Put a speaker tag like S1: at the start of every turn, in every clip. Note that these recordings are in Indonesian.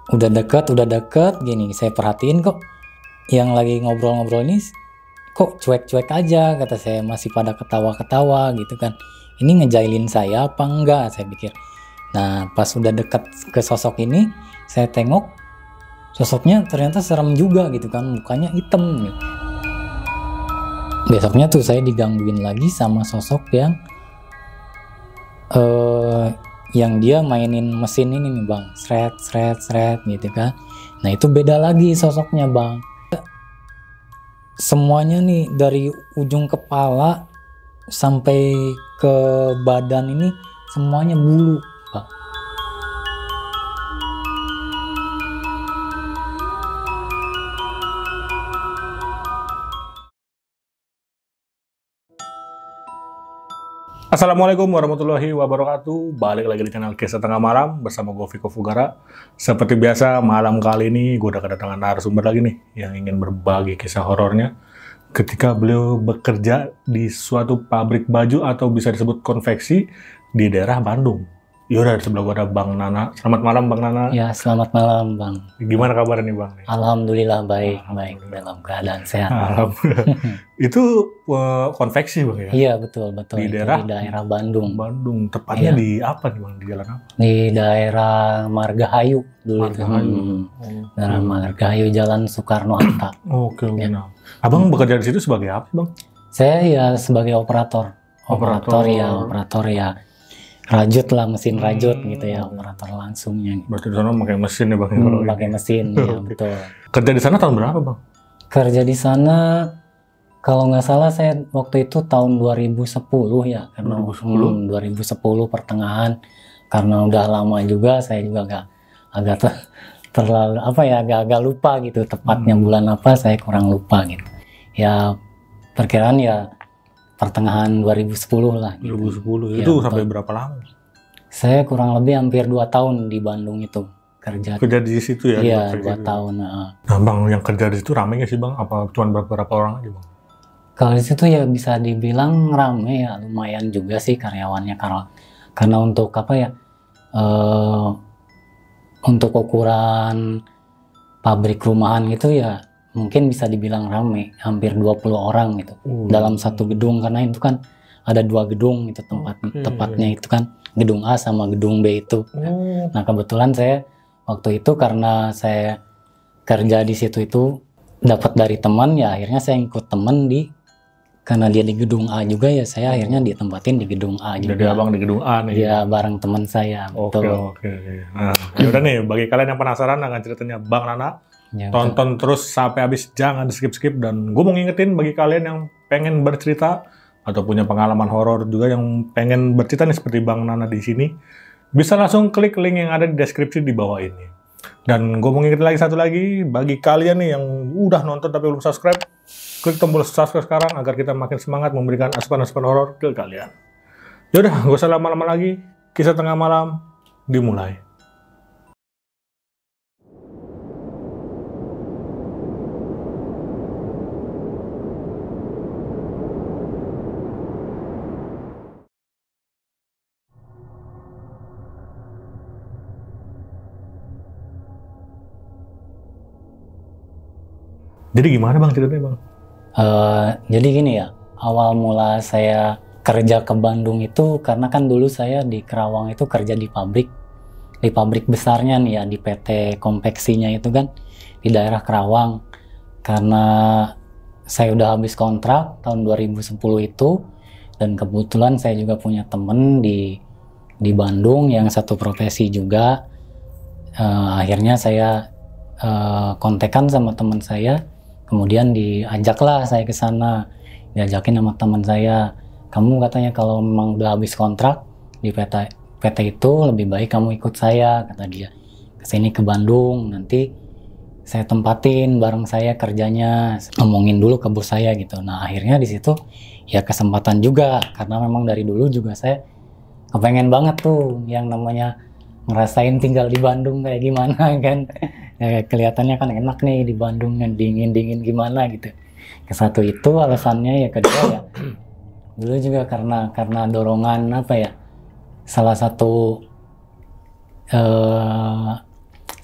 S1: udah deket gini, saya perhatiin kok yang lagi ngobrol-ngobrol ini kok cuek-cuek aja, kata saya, masih pada ketawa-ketawa gitu kan. Ini ngejailin saya apa enggak, saya pikir. Nah pas udah deket ke sosok ini, saya tengok sosoknya ternyata serem juga gitu kan, mukanya hitam gitu. Besoknya tuh saya digangguin lagi sama sosok yang dia mainin mesin ini nih bang, sret gitu kan. Nah itu beda lagi sosoknya bang. Semuanya nih dari ujung kepala sampai ke badan ini semuanya bulu bang.
S2: Assalamualaikum warahmatullahi wabarakatuh. Balik lagi di channel Kisah Tengah Malam bersama gue Viko Fugara. Seperti biasa malam kali ini gue udah kedatangan narasumber lagi nih yang ingin berbagi kisah horornya ketika beliau bekerja di suatu pabrik baju atau bisa disebut konveksi di daerah Bandung. Yaudah, di sebelah gue ada Bang Nana. Selamat malam Bang Nana.
S1: Ya selamat malam bang.
S2: Gimana kabar nih Bang?
S1: Alhamdulillah baik dalam keadaan sehat.
S2: Alhamdulillah. Itu konveksi Bang ya?
S1: Iya betul
S2: Di
S1: itu
S2: daerah?
S1: di daerah Bandung.
S2: Bandung, tepatnya
S1: Iya.
S2: di apa nih Bang? Di jalan apa?
S1: Di daerah Margahayu dulu itu.
S2: Margahayu.
S1: Daerah Margahayu Jalan Soekarno Hatta.
S2: Oke.
S1: Ya.
S2: Nah. Abang bekerja di situ sebagai apa Bang?
S1: Saya ya sebagai operator
S2: Operator.
S1: ya rajut lah, mesin rajut gitu ya, operator langsungnya.
S2: Berarti di sana pakai mesin ya Bang?
S1: Pakai mesin ya betul.
S2: Kerja di sana tahun berapa Bang?
S1: Kerja di sana kalau nggak salah saya waktu itu tahun 2010 ya, karena 2010 pertengahan, karena udah lama juga saya juga agak terlalu agak lupa gitu tepatnya bulan apa, saya kurang lupa gitu. Ya perkiraan ya pertengahan 2010 lah gitu.
S2: 2010
S1: Ya,
S2: itu
S1: betul.
S2: sampai berapa lama?
S1: Saya kurang lebih hampir 2 tahun di Bandung itu kerja.
S2: Kerja di situ ya?
S1: Iya,
S2: di
S1: 2
S2: situ.
S1: tahun.
S2: Nah Bang, yang kerja di situ rame nggak sih Bang? Apa cuma beberapa orang aja Bang?
S1: Kalau di situ ya bisa dibilang rame ya, lumayan juga sih karyawannya, karena untuk untuk ukuran pabrik rumahan gitu ya mungkin bisa dibilang rame, hampir 20 orang gitu dalam satu gedung, karena itu kan ada 2 gedung itu tepatnya itu kan gedung A sama gedung B itu. Nah kebetulan saya waktu itu karena saya kerja di situ itu dapat dari teman ya, akhirnya saya ikut teman karena dia di gedung A juga ya, saya akhirnya ditempatin di gedung A juga.
S2: Jadi Abang di gedung A nih?
S1: Iya, bareng teman saya.
S2: Oke. Nah, yaudah nih, bagi kalian yang penasaran dengan ceritanya Bang Nana,
S1: Ya,
S2: tonton terus sampai habis, jangan di skip-skip. Dan gue mau ngingetin bagi kalian yang pengen bercerita atau punya pengalaman horor juga yang pengen bercerita nih seperti Bang Nana di sini, bisa langsung klik link yang ada di deskripsi di bawah ini. Dan gue mau ngingetin lagi satu lagi, bagi kalian nih yang udah nonton tapi belum subscribe, klik tombol subscribe sekarang agar kita makin semangat memberikan asupan-asupan horor ke kalian. Yaudah, gak usah lama-lama lagi, kisah tengah malam dimulai. Jadi gimana Bang ceritanya Bang?
S1: Jadi gini ya, awal mula saya kerja ke Bandung itu karena kan dulu saya di Kerawang itu kerja di pabrik besarnya nih ya, di PT konveksinya itu kan di daerah Kerawang. Karena saya udah habis kontrak tahun 2010 itu, dan kebetulan saya juga punya temen di Bandung yang satu profesi juga. Akhirnya saya kontekan sama teman saya, kemudian diajaklah saya ke sana, diajakin sama teman saya, kamu katanya kalau memang udah habis kontrak di PT itu lebih baik kamu ikut saya, kata dia, ke sini ke Bandung, nanti saya tempatin bareng saya kerjanya, ngomongin dulu ke bos saya gitu. Nah akhirnya di situ ya kesempatan juga, karena memang dari dulu juga saya kepengen banget tuh yang namanya ngerasain tinggal di Bandung kayak gimana kan. Ya, kelihatannya kan enak nih di Bandung, yang dingin gimana gitu. Kesatu itu alasannya, ya kedua ya dulu juga karena dorongan salah satu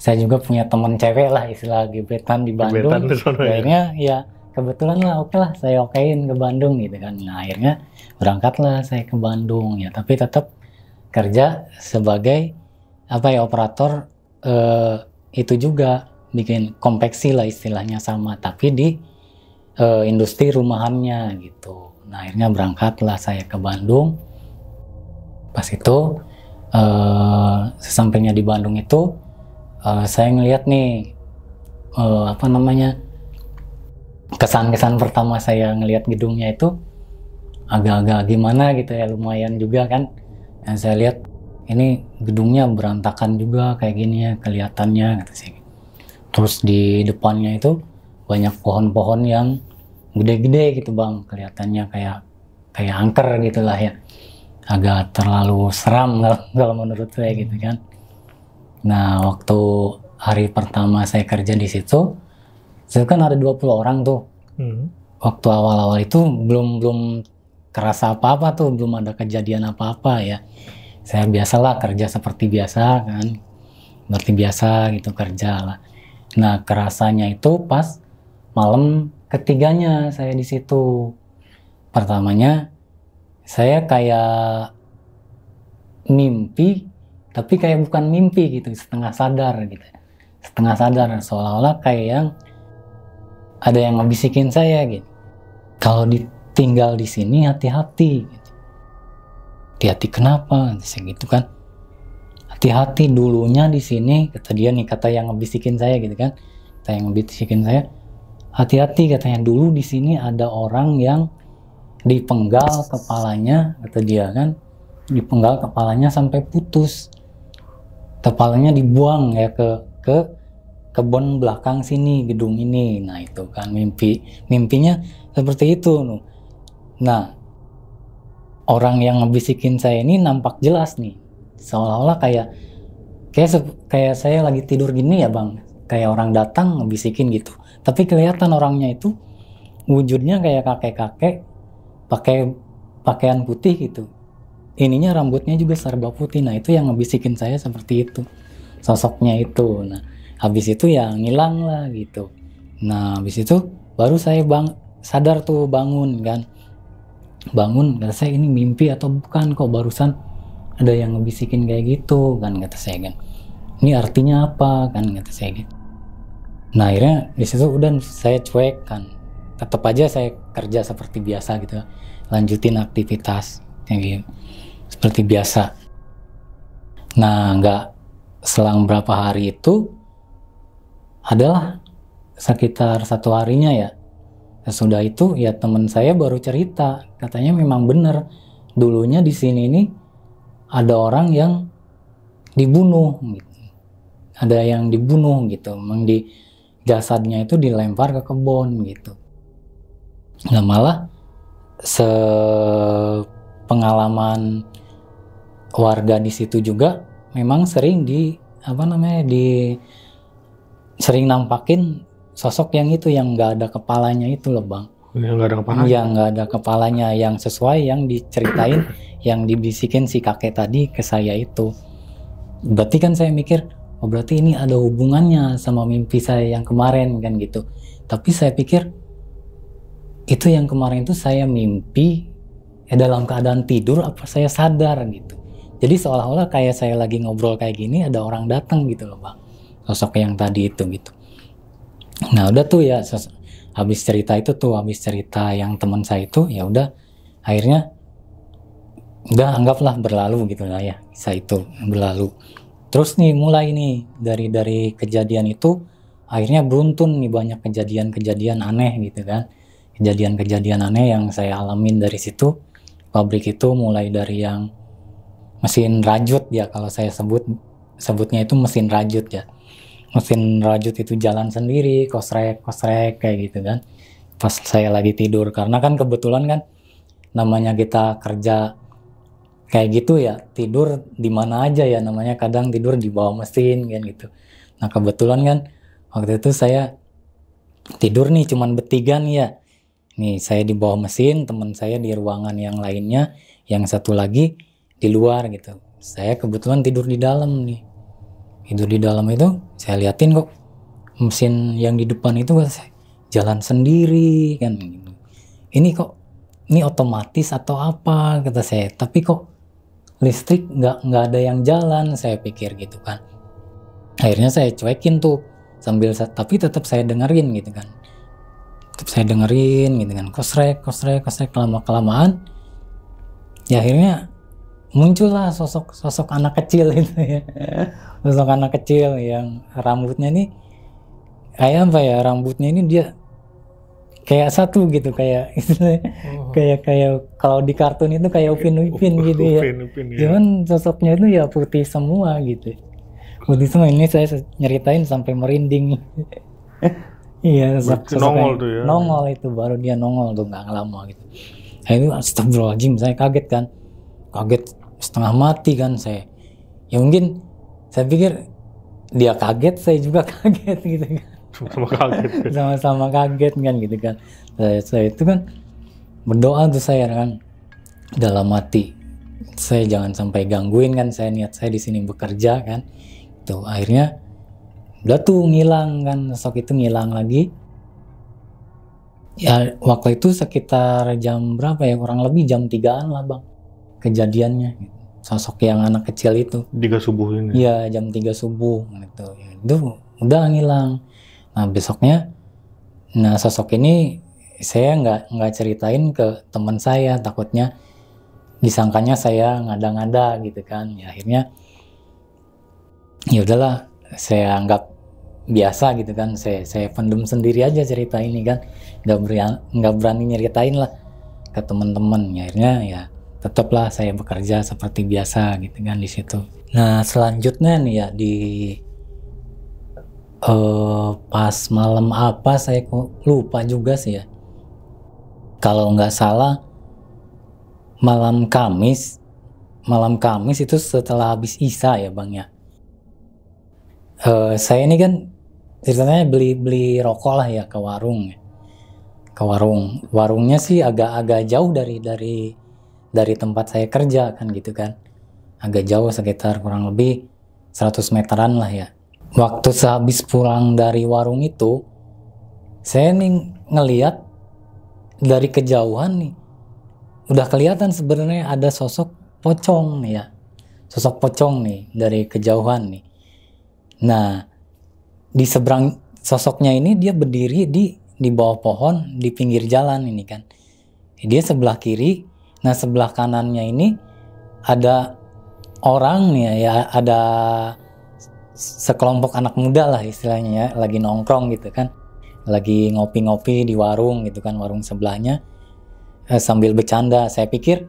S1: saya juga punya teman cewek lah, istilah gebetan di Bandung.
S2: Gebetan di sono ya.
S1: Akhirnya ya kebetulan lah, oke lah saya okein ke Bandung gitu kan. Nah akhirnya berangkatlah saya ke Bandung ya, tapi tetap kerja sebagai operator itu juga bikin konveksi lah istilahnya sama, tapi di industri rumahannya gitu. Nah akhirnya berangkatlah saya ke Bandung. Pas itu sesampainya di Bandung itu saya ngeliat nih kesan-kesan pertama saya ngeliat gedungnya itu agak-agak gimana gitu ya, lumayan juga kan. Dan saya lihat ini gedungnya berantakan juga kayak gini ya kelihatannya gitu sih. Terus di depannya itu banyak pohon-pohon yang gede-gede gitu bang, kelihatannya kayak angker gitulah ya, agak terlalu seram kalau menurut saya gitu kan. Nah waktu hari pertama saya kerja di situ kan ada 20 orang tuh. Waktu awal-awal itu belum kerasa apa-apa tuh, belum ada kejadian apa-apa ya. Saya biasalah kerja seperti biasa kan, seperti biasa gitu kerja lah. Nah kerasanya itu pas malam ketiganya saya di situ. Pertamanya saya kayak mimpi, tapi kayak bukan mimpi gitu, setengah sadar gitu. Setengah sadar, seolah-olah kayak yang ada yang ngebisikin saya gitu. Kalau ditinggal di sini hati-hati gitu. Hati-hati kenapa? Saya gitu kan. Hati-hati dulunya di sini, kata dia nih, kata yang ngebisikin saya gitu kan. Kata yang ngebisikin saya, hati-hati katanya, dulu di sini ada orang yang dipenggal kepalanya, kata dia kan, dipenggal kepalanya sampai putus. Kepalanya dibuang ya ke kebun belakang sini, gedung ini. Nah itu kan mimpinya seperti itu. Nah orang yang ngebisikin saya ini nampak jelas nih, seolah-olah kayak saya lagi tidur gini ya bang, kayak orang datang ngebisikin gitu, tapi kelihatan orangnya itu wujudnya kayak kakek-kakek pakai pakaian putih gitu, ininya rambutnya juga serba putih. Nah itu yang ngebisikin saya seperti itu, sosoknya itu. Nah habis itu ya ngilang lah gitu. Nah habis itu baru saya sadar tuh, bangun, kata saya, ini mimpi atau bukan, kok barusan ada yang ngebisikin kayak gitu kan, kata saya kan, ini artinya apa kan, kata saya gitu. Nah akhirnya di situ udah saya cuek kan, tetap aja saya kerja seperti biasa gitu, lanjutin aktivitas gitu, seperti biasa. Nah nggak selang berapa hari itu adalah sekitar 1 harinya ya, sesudah itu ya teman saya baru cerita, katanya memang benar dulunya di sini ini ada orang yang dibunuh gitu. Ada yang dibunuh gitu, memang di jasadnya itu dilempar ke kebun gitu. Nah malah sepengalaman warga di situ juga memang sering sering nampakin sosok yang itu, yang nggak ada kepalanya itu loh bang.
S2: Yang nggak ada kepalanya?
S1: Yang nggak ada kepalanya, yang sesuai yang diceritain, yang dibisikin si kakek tadi ke saya itu. Berarti kan saya mikir, oh berarti ini ada hubungannya sama mimpi saya yang kemarin kan gitu. Tapi saya pikir itu yang kemarin itu saya mimpi dalam keadaan tidur apa saya sadar gitu. Jadi seolah-olah kayak saya lagi ngobrol kayak gini, ada orang datang gitu loh bang, sosok yang tadi itu gitu. Nah udah tuh ya, habis cerita yang teman saya itu, ya udah akhirnya udah anggaplah berlalu gitu lah ya, kisah itu berlalu. Terus nih mulai nih dari kejadian itu akhirnya beruntun nih, banyak kejadian aneh gitu kan, kejadian aneh yang saya alamin dari situ. Pabrik itu mulai dari yang mesin rajut ya, kalau saya sebutnya itu mesin rajut ya. Mesin rajut itu jalan sendiri, kosrek kayak gitu kan. Pas saya lagi tidur, karena kan kebetulan kan namanya kita kerja kayak gitu ya, tidur di mana aja ya, namanya kadang tidur di bawah mesin kan gitu. Nah kebetulan kan waktu itu saya tidur nih cuman bertiga nih ya. Nih saya di bawah mesin, teman saya di ruangan yang lainnya, yang satu lagi di luar gitu. Saya kebetulan tidur di dalam nih. Itu di dalam itu saya liatin kok mesin yang di depan itu jalan sendiri kan gitu. Ini kok ini otomatis atau apa kata saya, tapi kok listrik nggak ada yang jalan, saya pikir gitu kan. Akhirnya saya cuekin tuh sambil tapi tetap saya dengerin gitu kan. Tetap saya dengerin gitu kan. Kosrek lama-kelamaan ya akhirnya muncullah sosok anak kecil itu ya. Sosok anak kecil yang rambutnya nih kayak apa ya, rambutnya ini dia kayak satu gitu, kayak kayak kalau di kartun itu kayak Upin gitu ya. Cuman sosoknya itu ya putih semua gitu. Putih semua, ini saya nyeritain sampai merinding. Iya,
S2: nongol tuh ya.
S1: Nongol itu baru dia nongol tuh nggak lama gitu. Nah, itu astagfirullahaladzim, saya kaget kan. Kaget setengah mati kan saya. Ya mungkin saya pikir dia kaget, saya juga kaget gitu kan. Sama-sama kaget kan gitu kan. Saya itu kan berdoa tuh saya kan dalam hati, saya jangan sampai gangguin kan, saya niat saya di sini bekerja kan. Tuh akhirnya udah tuh ngilang kan, sosok itu ngilang lagi. Ya waktu itu sekitar jam berapa ya, kurang lebih jam 3-an lah bang kejadiannya. Sosok yang anak kecil itu
S2: 3 subuh ini.
S1: Iya, jam 3 subuh gitu. Itu udah ngilang. Nah besoknya, nah sosok ini saya nggak ceritain ke teman saya, takutnya disangkanya saya ngada-ngada gitu kan. Ya akhirnya ya udahlah, saya anggap biasa gitu kan. Saya pendem sendiri aja cerita ini kan, nggak berani nyeritain lah ke teman-teman. Ya akhirnya ya tetaplah saya bekerja seperti biasa gitu kan di situ. Nah selanjutnya nih ya di pas malam apa saya lupa juga sih ya. Kalau nggak salah malam Kamis itu setelah habis Isya ya bang ya. Saya ini kan ceritanya beli rokok lah ya ke warung. Warungnya sih agak jauh dari tempat saya kerja kan gitu kan. Agak jauh, sekitar kurang lebih 100 meteran lah ya. Waktu sehabis pulang dari warung itu, saya nih ngeliat dari kejauhan nih, udah kelihatan sebenarnya ada sosok pocong nih ya. Sosok pocong nih dari kejauhan nih. Nah, di seberang sosoknya ini dia berdiri di bawah pohon di pinggir jalan ini kan. Dia sebelah kiri, nah sebelah kanannya ini ada orang nih ya, ada sekelompok anak muda lah istilahnya ya, lagi nongkrong gitu kan, lagi ngopi-ngopi di warung gitu kan, warung sebelahnya, sambil bercanda. Saya pikir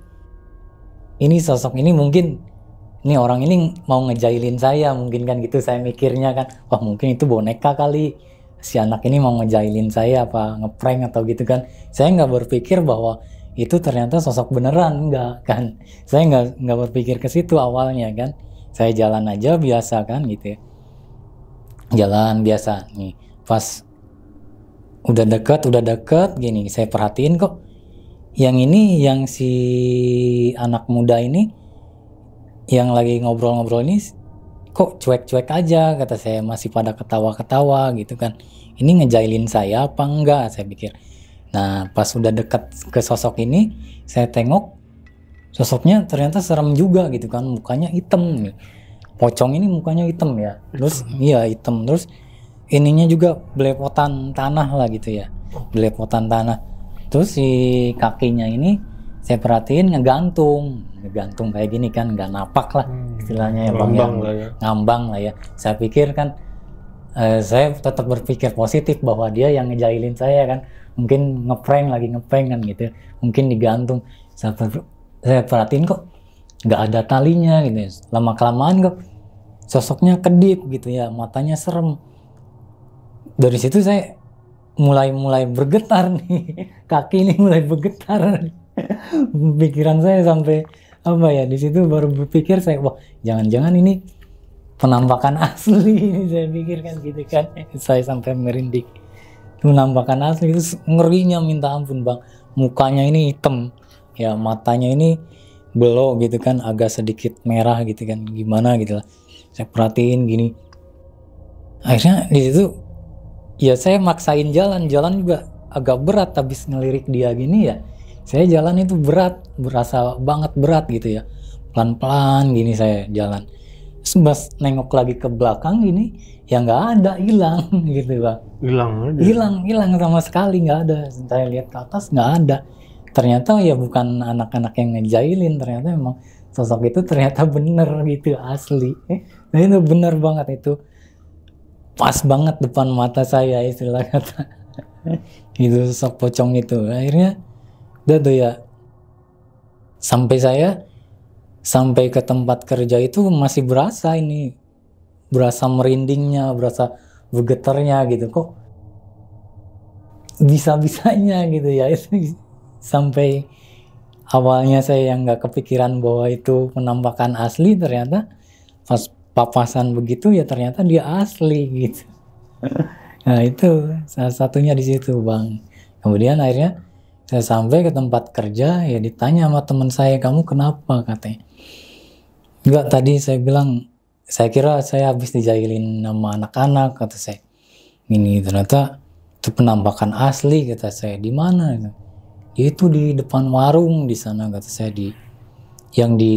S1: ini sosok ini mungkin ini orang ini mau ngejailin saya mungkin kan gitu, saya mikirnya kan, wah mungkin itu boneka kali, si anak ini mau ngejailin saya apa ngeprank atau gitu kan. Saya nggak berpikir bahwa itu ternyata sosok beneran, enggak kan. Saya nggak berpikir ke situ awalnya kan. Saya jalan aja biasa kan gitu ya. Jalan biasa nih. Pas udah deket gini, saya perhatiin kok yang ini, yang si anak muda ini yang lagi ngobrol-ngobrol ini kok cuek-cuek aja, kata saya, masih pada ketawa-ketawa gitu kan. Ini ngejailin saya apa enggak, saya pikir. Nah pas udah dekat ke sosok ini, saya tengok sosoknya ternyata serem juga gitu kan, mukanya hitam. Pocong ini mukanya hitam ya, terus iya hitam, terus ininya juga belepotan tanah lah gitu ya, belepotan tanah. Terus si kakinya ini saya perhatiin ngegantung kayak gini kan, nggak napak lah istilahnya ya bang, ngambang lah ya. Saya pikir kan, saya tetap berpikir positif bahwa dia yang ngejailin saya kan, mungkin ngeprank kan gitu, mungkin digantung. Saya perhatiin kok nggak ada talinya gitu ya. Lama kelamaan kok sosoknya kedip gitu ya, matanya serem. Dari situ saya mulai bergetar nih, kaki ini mulai bergetar. Pikiran saya sampai apa ya, di situ baru berpikir saya, wah jangan-jangan ini penampakan asli. Saya pikir kan gitu kan, saya sampai merinding. Penampakan asli itu ngerinya minta ampun bang. Mukanya ini hitam ya, matanya ini belok gitu kan, agak sedikit merah gitu kan, gimana gitu lah. Saya perhatiin gini, Akhirnya di situ ya saya maksain jalan juga agak berat, habis ngelirik dia gini ya. Saya jalan itu berat, berasa banget berat gitu ya. Pelan-pelan gini saya jalan. Terus nengok lagi ke belakang gini, ya nggak ada, hilang gitu Bang.
S2: Hilang aja.
S1: Hilang sama sekali, nggak ada. Saya lihat ke atas nggak ada. Ternyata ya bukan anak-anak yang ngejailin, ternyata emang sosok itu ternyata bener gitu, asli. Nah itu bener banget itu. Pas banget depan mata saya istilah kata. Itu sosok pocong itu. Akhirnya udah tuh ya, sampai ke tempat kerja itu masih berasa merindingnya, berasa bergetarnya gitu. Kok bisa-bisanya gitu ya. Itu sampai awalnya saya yang nggak kepikiran bahwa itu penampakan asli, ternyata pas papasan begitu ya ternyata dia asli gitu. Nah itu salah satunya di situ Bang. Kemudian akhirnya saya sampai ke tempat kerja, ya ditanya sama teman saya, kamu kenapa, katanya. Enggak, tadi saya bilang, saya kira saya habis dijailin sama anak-anak, kata saya. Ini ternyata itu penampakan asli, kata saya. Di mana? Itu di depan warung di sana, kata saya, yang di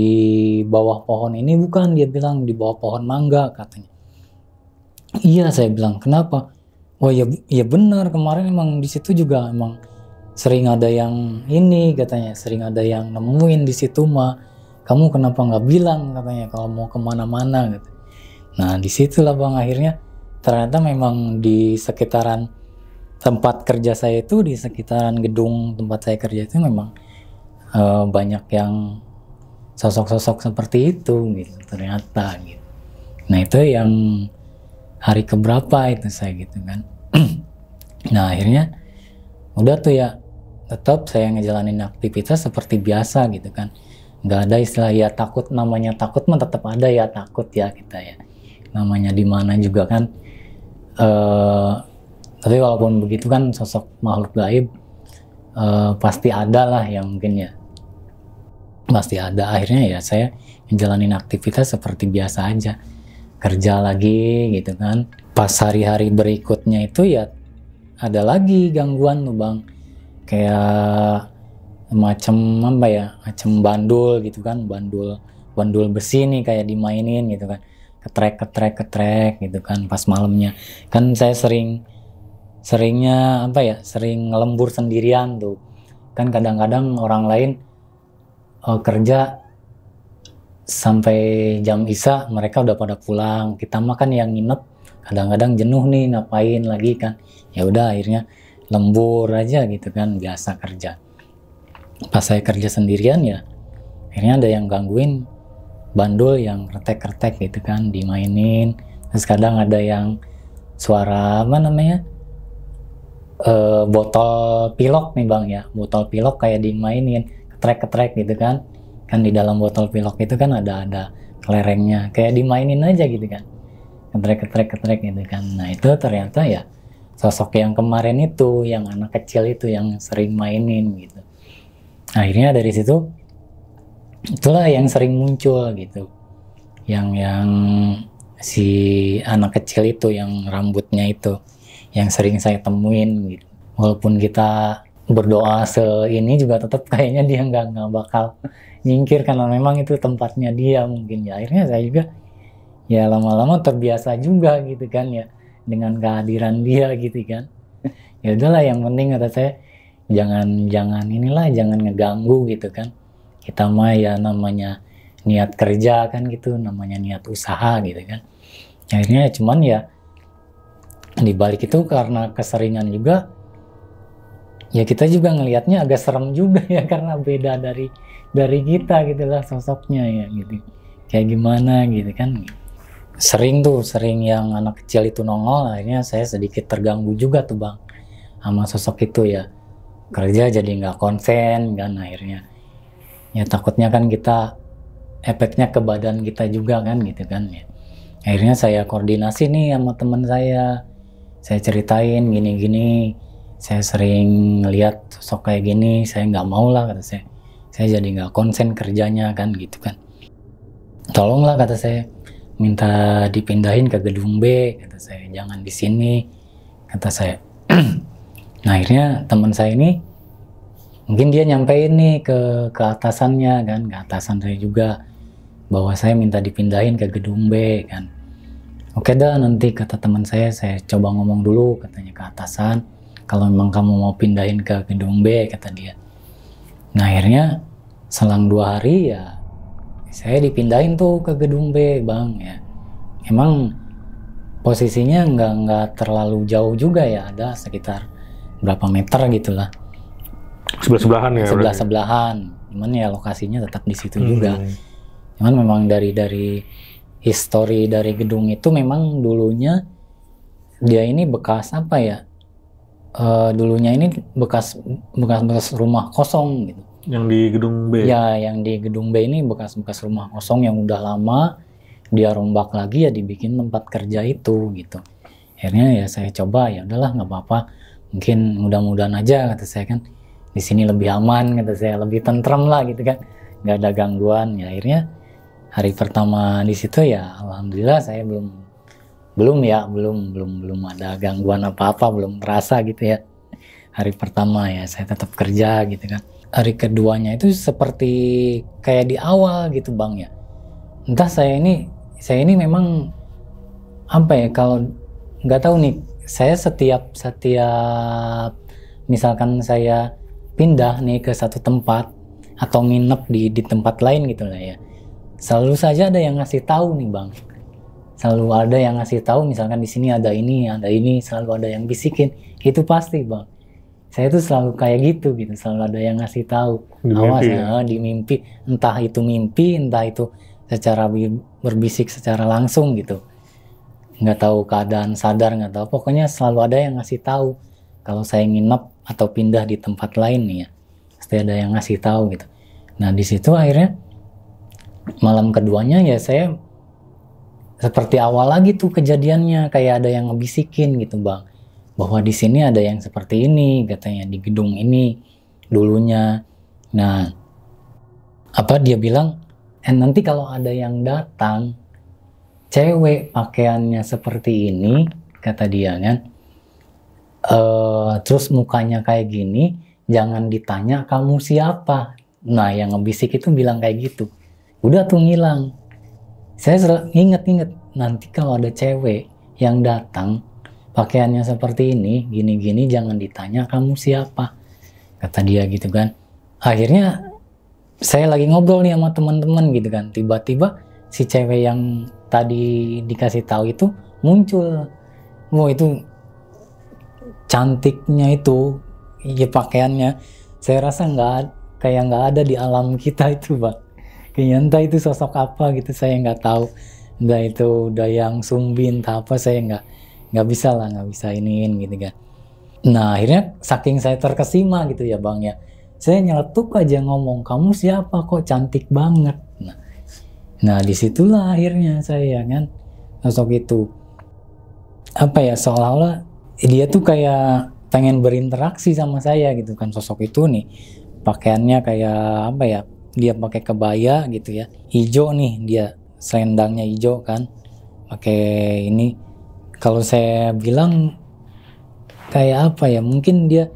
S1: bawah pohon ini. Bukan, dia bilang di bawah pohon mangga, katanya. Iya, saya bilang, kenapa? Oh ya benar, kemarin emang di situ juga emang sering ada yang ini, katanya, sering ada yang nemuin di situ mah. Kamu kenapa nggak bilang, katanya, kalau mau kemana-mana gitu. Nah disitulah Bang, akhirnya ternyata memang di sekitaran tempat kerja saya itu, di sekitaran gedung tempat saya kerja itu memang banyak yang sosok-sosok seperti itu gitu ternyata gitu. Nah itu yang hari keberapa itu saya gitu kan. Nah akhirnya udah tuh ya, tetap saya ngejalanin aktivitas seperti biasa gitu kan. Nggak ada istilah ya takut, namanya takut mah tetap ada ya, takut ya kita ya. Namanya di mana juga kan. Tapi walaupun begitu kan sosok makhluk gaib pasti ada lah yang mungkin ya. Pasti ada. Akhirnya ya saya ngejalanin aktivitas seperti biasa aja. Kerja lagi gitu kan. Pas hari-hari berikutnya itu ya ada lagi gangguan tuh Bang. Kayak macam apa ya, macam bandul gitu kan, bandul besi nih kayak dimainin gitu kan, ketrek gitu kan pas malamnya. Kan saya seringnya apa ya, sering ngelembur sendirian tuh kan. Kadang-kadang orang lain kerja sampai jam isya mereka udah pada pulang, kita mah kan yang nginep kadang-kadang jenuh nih, ngapain lagi kan. Ya udah akhirnya lembur aja gitu kan, biasa kerja. Pas saya kerja sendirian ya akhirnya ada yang gangguin bandul yang kretek-kretek gitu kan, dimainin. Terus kadang ada yang suara apa namanya, botol pilok nih Bang ya, botol pilok kayak dimainin, ketrek-ketrek gitu kan. Kan di dalam botol pilok itu kan ada kelerengnya, kayak dimainin aja gitu kan, ketrek gitu kan. Nah itu ternyata ya sosok yang kemarin itu, yang anak kecil itu yang sering mainin gitu. Akhirnya dari situ itulah yang sering muncul gitu, yang si anak kecil itu yang rambutnya itu yang sering saya temuin gitu. Walaupun kita berdoa ini juga tetap kayaknya dia nggak bakal nyingkir, karena memang itu tempatnya dia mungkin ya. Akhirnya saya juga ya lama-lama terbiasa juga gitu kan ya dengan kehadiran dia gitu kan. Ya udahlah, yang penting kata saya jangan ngeganggu gitu kan. Kita mah ya namanya niat kerja kan gitu, namanya niat usaha gitu kan. Akhirnya cuman ya di balik itu karena keseringan juga ya kita juga ngelihatnya agak serem juga ya, karena beda dari kita gitu lah sosoknya ya gitu. Kayak gimana gitu kan. Sering yang anak kecil itu nongol, akhirnya saya sedikit terganggu juga tuh Bang sama sosok itu ya. Kerja jadi nggak konsen kan akhirnya. Ya takutnya kan kita efeknya ke badan kita juga kan gitu kan ya. Akhirnya saya koordinasi nih sama teman saya ceritain gini-gini, saya sering ngeliat sosok kayak gini, saya nggak mau lah kata saya jadi nggak konsen kerjanya kan gitu kan. Tolonglah kata saya minta dipindahin ke gedung B, kata saya, jangan di sini, kata saya. Nah akhirnya teman saya ini mungkin dia nyampein nih ke atasannya kan, ke atasan saya juga, bahwa saya minta dipindahin ke gedung B kan. Oke dah, nanti kata teman saya coba ngomong dulu katanya ke atasan, kalau memang kamu mau pindahin ke gedung B, kata dia. Nah akhirnya selang 2 hari ya saya dipindahin tuh ke gedung B, Bang ya. Emang posisinya nggak terlalu jauh juga ya, ada sekitar berapa meter gitulah.
S2: Sebelah-sebelahan ya?
S1: Sebelah-sebelahan. Cuman ya lokasinya tetap di situ juga. Cuman memang dari histori dari gedung itu memang dulunya dia ini bekas apa ya? Dulunya ini bekas rumah kosong gitu.
S2: Yang di gedung B?
S1: Ya, yang di gedung B ini bekas rumah kosong yang udah lama, dia rombak lagi ya dibikin tempat kerja itu gitu. Akhirnya ya saya coba, ya udahlah nggak apa-apa, mungkin mudah-mudahan aja kata saya kan, di sini lebih aman kata saya, lebih tentrem lah gitu kan, nggak ada gangguan. Ya akhirnya hari pertama di situ ya alhamdulillah saya belum ada gangguan apa-apa, belum terasa gitu ya. Hari pertama ya saya tetap kerja gitu kan. Hari keduanya itu seperti kayak di awal gitu Bang ya. Entah saya ini memang apa ya, kalau nggak tahu nih, saya setiap misalkan saya pindah nih ke satu tempat atau nginep di tempat lain gitu lah ya, selalu saja ada yang ngasih tahu nih Bang. Selalu ada yang ngasih tahu, misalkan di sini ada ini, selalu ada yang bisikin. Itu pasti Bang. Saya tuh selalu kayak gitu, selalu ada yang ngasih tahu. Awas ya, di mimpi, entah itu mimpi, entah itu secara berbisik secara langsung gitu. Nggak tahu keadaan sadar, nggak tahu. Pokoknya selalu ada yang ngasih tahu. Kalau saya nginep atau pindah di tempat lain nih ya, pasti ada yang ngasih tahu gitu. Nah di situ akhirnya malam keduanya ya saya seperti awal lagi tuh kejadiannya, kayak ada yang ngebisikin gitu Bang, bahwa di sini ada yang seperti ini katanya di gedung ini dulunya. Nah apa dia bilang, nanti kalau ada yang datang cewek pakaiannya seperti ini kata dia kan, terus mukanya kayak gini, jangan ditanya kamu siapa. Nah yang ngebisik itu bilang kayak gitu. Udah tuh ngilang. Saya inget nanti kalau ada cewek yang datang pakaiannya seperti ini, gini-gini, jangan ditanya kamu siapa, kata dia gitu kan. Akhirnya saya lagi ngobrol nih sama teman-teman gitu kan, tiba-tiba si cewek yang tadi dikasih tahu itu muncul. Wah itu cantiknya itu, ya pakaiannya saya rasa kayak nggak ada di alam kita itu Bang. Kayaknya entah itu sosok apa gitu, saya nggak tahu. Entah itu dayang sumbi, entah apa, saya nggak bisa iniin gitu kan. Nah akhirnya saking saya terkesima gitu ya Bang ya, saya nyeletuk aja ngomong, kamu siapa kok cantik banget. Nah disitulah akhirnya saya kan, sosok itu apa ya, seolah-olah dia tuh kayak pengen berinteraksi sama saya gitu kan. Sosok itu nih pakaiannya kayak apa ya, dia pakai kebaya gitu ya, hijau nih, dia selendangnya hijau kan, pakai ini, kalau saya bilang kayak apa ya, mungkin dia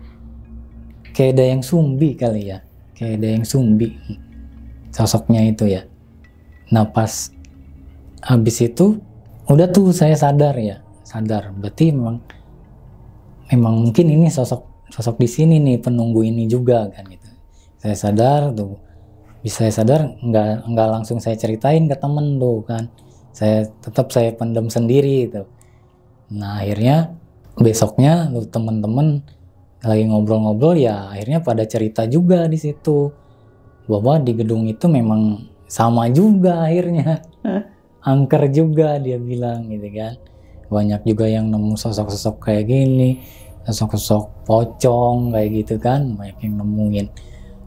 S1: kayak dayang sumbi kali ya, kayak dayang sumbi sosoknya itu ya. Nah pas habis itu udah tuh saya sadar berarti memang mungkin ini sosok di sini nih, penunggu ini juga kan gitu. Saya sadar tuh, bisa saya sadar, nggak langsung saya ceritain ke temen tuh kan, saya pendam sendiri gitu. Nah akhirnya besoknya tuh temen-temen lagi ngobrol-ngobrol ya, akhirnya pada cerita juga di situ bahwa di gedung itu memang sama juga akhirnya, angker juga dia bilang gitu kan. Banyak juga yang nemu sosok-sosok kayak gini, sosok-sosok pocong kayak gitu kan, banyak yang nemuin.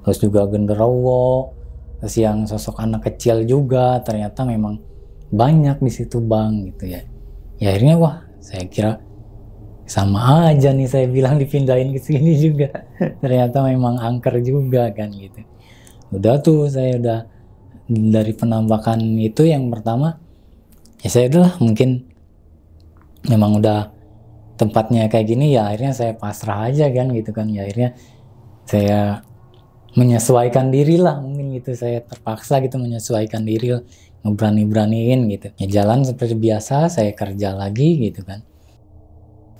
S1: Terus juga genderuwo, terus yang sosok anak kecil juga ternyata memang banyak di situ Bang gitu ya. Ya akhirnya wah, saya kira sama aja nih, saya bilang dipindahin ke sini juga. Ternyata memang angker juga kan gitu. Udah tuh saya udah dari penampakan itu yang pertama, Ya saya itulah, mungkin memang udah tempatnya kayak gini, ya akhirnya saya pasrah aja kan gitu kan. Ya akhirnya saya menyesuaikan diri lah, mungkin gitu, saya terpaksa gitu menyesuaikan diri, ngeberani-beraniin gitu. Ya jalan seperti biasa, saya kerja lagi gitu kan.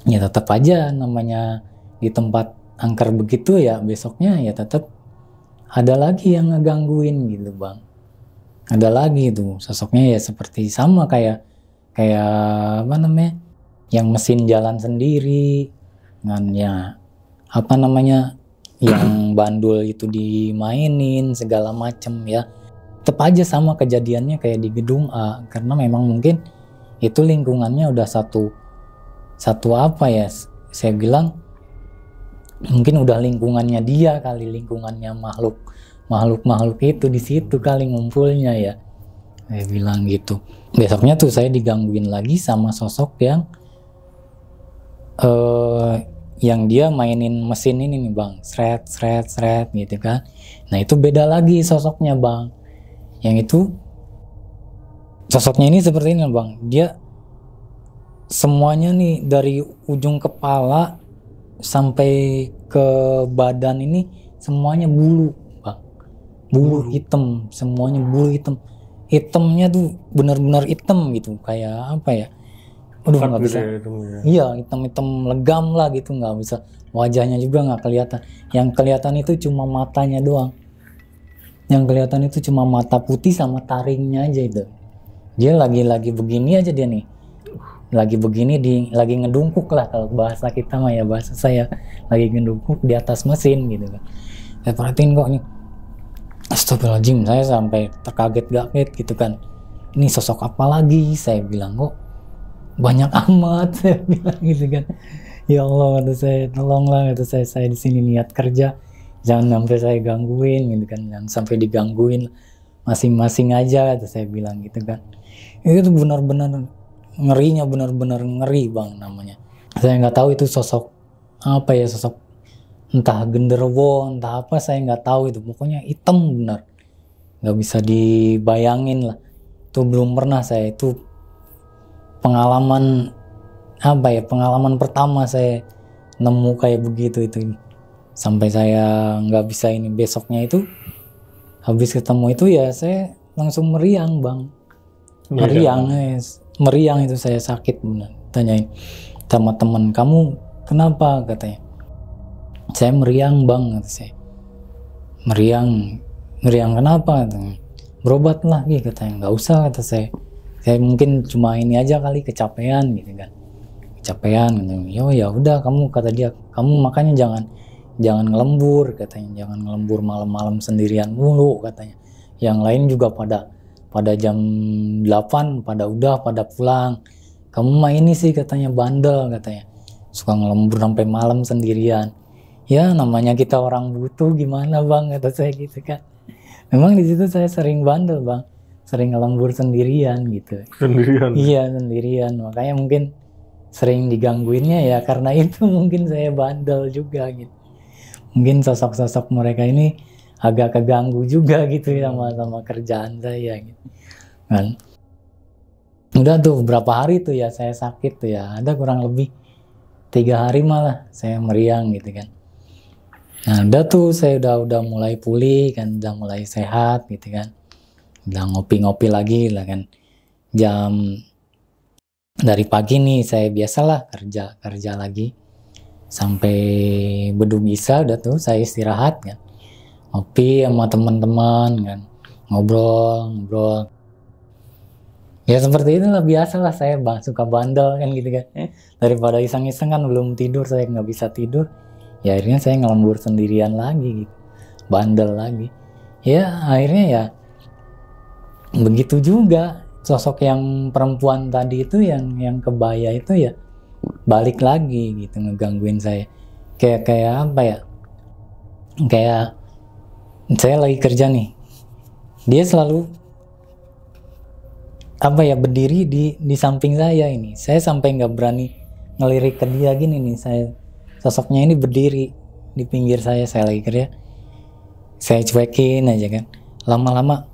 S1: Ya tetap aja namanya di tempat angker begitu ya, besoknya ya tetap ada lagi yang ngegangguin gitu bang. Ada lagi tuh sosoknya ya seperti sama kayak apa namanya, yang mesin jalan sendiri kan, ya apa namanya, yang bandul itu dimainin segala macem ya. Tetap aja sama kejadiannya kayak di gedung A, karena memang mungkin itu lingkungannya udah satu apa ya, saya bilang mungkin udah lingkungannya dia kali, lingkungannya makhluk itu di situ kali ngumpulnya ya, saya bilang gitu. Besoknya tuh saya digangguin lagi sama sosok yang dia mainin mesin ini nih bang, sret gitu kan. Nah itu beda lagi sosoknya bang. Yang itu sosoknya ini seperti ini bang, dia semuanya nih dari ujung kepala sampai ke badan ini semuanya bulu bang, bulu hitam, semuanya bulu hitam. Hitamnya tuh benar-benar hitam gitu, kayak apa ya, aduh nggak bisa. Iya, hitam-hitam legam lah gitu, nggak bisa. Wajahnya juga nggak kelihatan. Yang kelihatan itu cuma matanya doang. Yang kelihatan itu cuma mata putih sama taringnya aja itu. Dia lagi begini aja dia nih. Lagi begini, lagi ngedungkuk lah kalau bahasa kita mah ya, bahasa saya lagi ngedungkuk di atas mesin gitu kan. Saya perhatiin kok nih, astagfirullahaladzim, saya sampai terkaget-kaget gitu kan. Ini sosok apa lagi? Saya bilang kok banyak amat, saya bilang gitu kan. Ya Allah, kata saya, tolonglah, kata saya di sini niat kerja, jangan sampai saya gangguin gitu kan, jangan sampai digangguin, masing-masing aja, kata saya bilang gitu kan. Itu benar-benar ngerinya, benar-benar ngeri bang namanya. Saya nggak tahu itu sosok apa ya, sosok entah genderuwo, entah apa, saya nggak tahu itu. Pokoknya hitam benar, nggak bisa dibayangin lah. Itu belum pernah saya, itu pengalaman apa ya, pengalaman pertama saya nemu kayak begitu itu. Sampai saya nggak bisa ini, besoknya itu habis ketemu itu ya saya langsung meriang bang. Meriang itu, saya sakit benar. Tanyain sama teman, kamu kenapa, katanya. Saya meriang bang, kata saya. Meriang kenapa, katanya. Berobat lagi, katanya. Nggak usah, kata saya. Saya mungkin cuma ini aja kali, kecapean gitu kan. Kecapean gitu. Ya udah, kamu, kata dia, kamu makanya jangan ngelembur, katanya. Jangan ngelembur malam-malam sendirian mulu, katanya. Yang lain juga pada jam 8 pada pulang. Kamu mah ini sih, katanya, bandel, katanya. Suka ngelembur sampai malam sendirian. Ya namanya kita orang butuh, gimana bang, kata saya gitu kan. Memang di situ saya sering bandel bang, sering ngelembur sendirian gitu.
S2: Sendirian?
S1: Iya sendirian, makanya mungkin sering digangguinnya ya karena itu. Mungkin saya bandel juga gitu. Mungkin sosok-sosok mereka ini agak keganggu juga gitu ya sama kerjaan saya gitu kan. Udah tuh berapa hari tuh ya saya sakit tuh ya, ada kurang lebih 3 hari malah saya meriang gitu kan. Nah udah tuh saya udah mulai pulih kan, udah mulai sehat gitu kan, udah ngopi-ngopi lagi lah kan. Jam dari pagi nih saya biasalah kerja lagi sampai bedug isa, udah tuh saya istirahat kan, ngopi sama teman-teman kan, ngobrol. Ya seperti itulah, biasalah saya suka bandel kan gitu kan. Daripada iseng-iseng kan belum tidur, saya nggak bisa tidur. Ya akhirnya saya ngelembur sendirian lagi gitu, bandel lagi. Ya akhirnya ya begitu juga. Sosok yang perempuan tadi itu, yang kebaya itu ya balik lagi gitu ngegangguin saya. Kayak apa ya? Kayak saya lagi kerja nih, dia selalu apa ya, berdiri di samping saya ini. Saya sampai nggak berani ngelirik ke dia gini nih. Sosoknya ini berdiri di pinggir saya lagi kerja. Saya cuekin aja kan. Lama-lama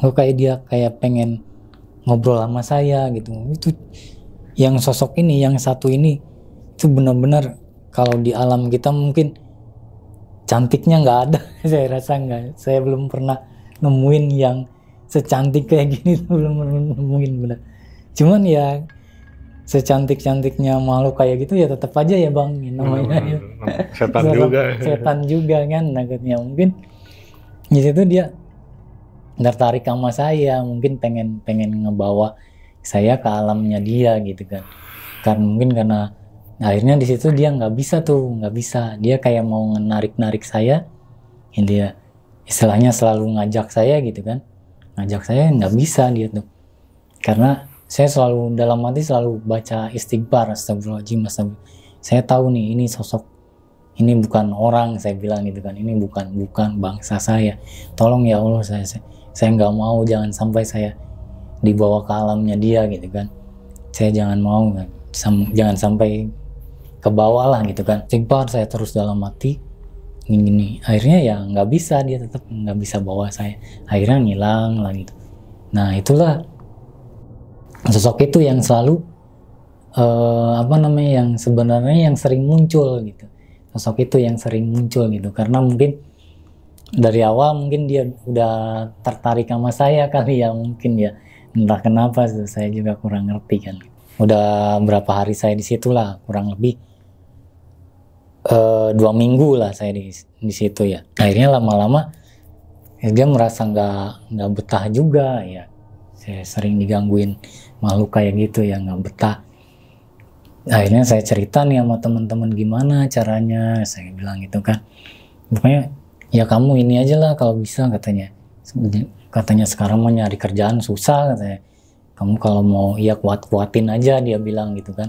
S1: kok kayak dia kayak pengen ngobrol sama saya gitu. Itu yang sosok ini, yang satu ini itu benar-benar kalau di alam kita mungkin cantiknya nggak ada. Saya rasa nggak, saya belum pernah nemuin yang secantik kayak gini tuh, belum pernah nemuin bener. Cuman ya secantik-cantiknya makhluk kayak gitu ya tetap aja ya bang, namanya ya.
S2: Setan juga.
S1: Setan juga kan, nakutnya mungkin di situ dia tertarik sama saya, mungkin pengen ngebawa saya ke alamnya dia gitu kan. Karena akhirnya di situ dia nggak bisa, dia kayak mau narik saya, dia istilahnya selalu ngajak saya gitu kan, nggak bisa dia tuh, karena saya selalu dalam hati selalu baca istighfar, astagfirullahaladzim, saya tahu nih ini sosok, ini bukan orang, saya bilang gitu kan, ini bukan bangsa saya, tolong ya Allah, saya nggak mau, jangan sampai saya dibawa ke alamnya dia gitu kan, saya jangan mau, jangan sampai ke bawah lah gitu kan. Istighfar saya terus dalam hati, gini akhirnya ya nggak bisa, dia tetap nggak bisa bawa saya, akhirnya ngilang lah gitu. Nah itulah sosok itu yang selalu yang sebenarnya yang sering muncul gitu, sosok itu yang sering muncul gitu, karena mungkin dari awal mungkin dia udah tertarik sama saya kali ya, mungkin ya, entah kenapa saya juga kurang ngerti kan. Udah berapa hari saya di situ lah, kurang lebih 2 minggu lah saya di situ ya. Akhirnya lama-lama dia merasa nggak betah juga ya. Saya sering digangguin makhluk kayak gitu ya, nggak betah. Akhirnya saya cerita nih sama teman-teman gimana caranya, saya bilang gitu kan. Pokoknya ya kamu ini aja lah kalau bisa, katanya sekarang mau nyari kerjaan susah katanya. Kamu kalau mau ya kuatin aja, dia bilang gitu kan.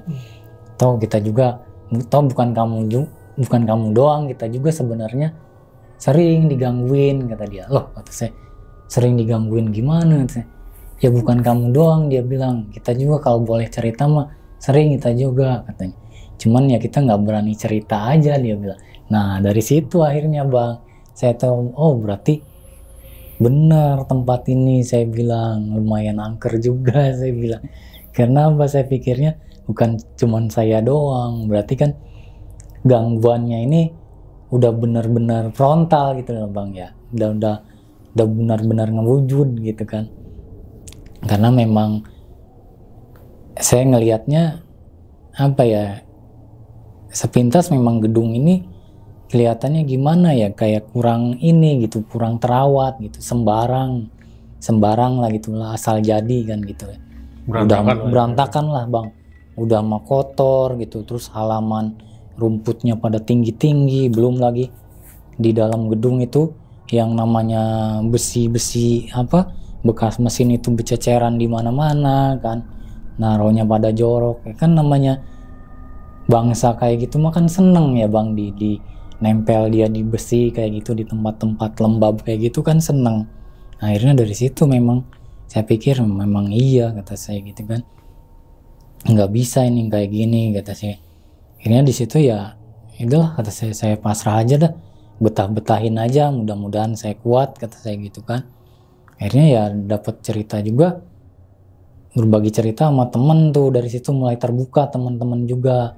S1: Toh kita juga, bukan kamu doang, kita juga sebenarnya sering digangguin, kata dia. Loh, kata saya, sering digangguin gimana? Kata saya, ya bukan kamu doang, dia bilang, kita juga kalau boleh cerita mah sering kita juga, katanya. Cuman ya kita nggak berani cerita aja, dia bilang. Nah dari situ akhirnya bang, saya tahu, oh berarti benar tempat ini, saya bilang lumayan angker juga, saya bilang. Karena apa, saya pikirnya bukan cuman saya doang, berarti kan gangguannya ini udah benar-benar frontal gitu loh bang ya, udah benar-benar ngewujud gitu kan. Karena memang saya ngelihatnya apa ya, sepintas memang gedung ini kelihatannya gimana ya, kayak kurang ini gitu, kurang terawat gitu, sembarang lah gitu lah, asal jadi kan gitu ya. Berantakan lah bang, udah mah kotor gitu, terus halaman rumputnya pada tinggi-tinggi, belum lagi di dalam gedung itu yang namanya besi-besi bekas mesin itu bececeran di mana-mana kan, naruhnya pada jorok ya kan, namanya bangsa kayak gitu mah kan seneng ya bang, di nempel dia di besi kayak gitu, di tempat-tempat lembab kayak gitu kan seneng. Akhirnya dari situ memang saya pikir memang iya, kata saya gitu kan, nggak bisa ini kayak gini, kata saya. Akhirnya di situ ya itulah, kata saya pasrah aja dah, betah-betahin aja, mudah-mudahan saya kuat, kata saya gitu kan. Akhirnya ya dapat cerita juga, berbagi cerita sama temen tuh, dari situ mulai terbuka teman-teman juga,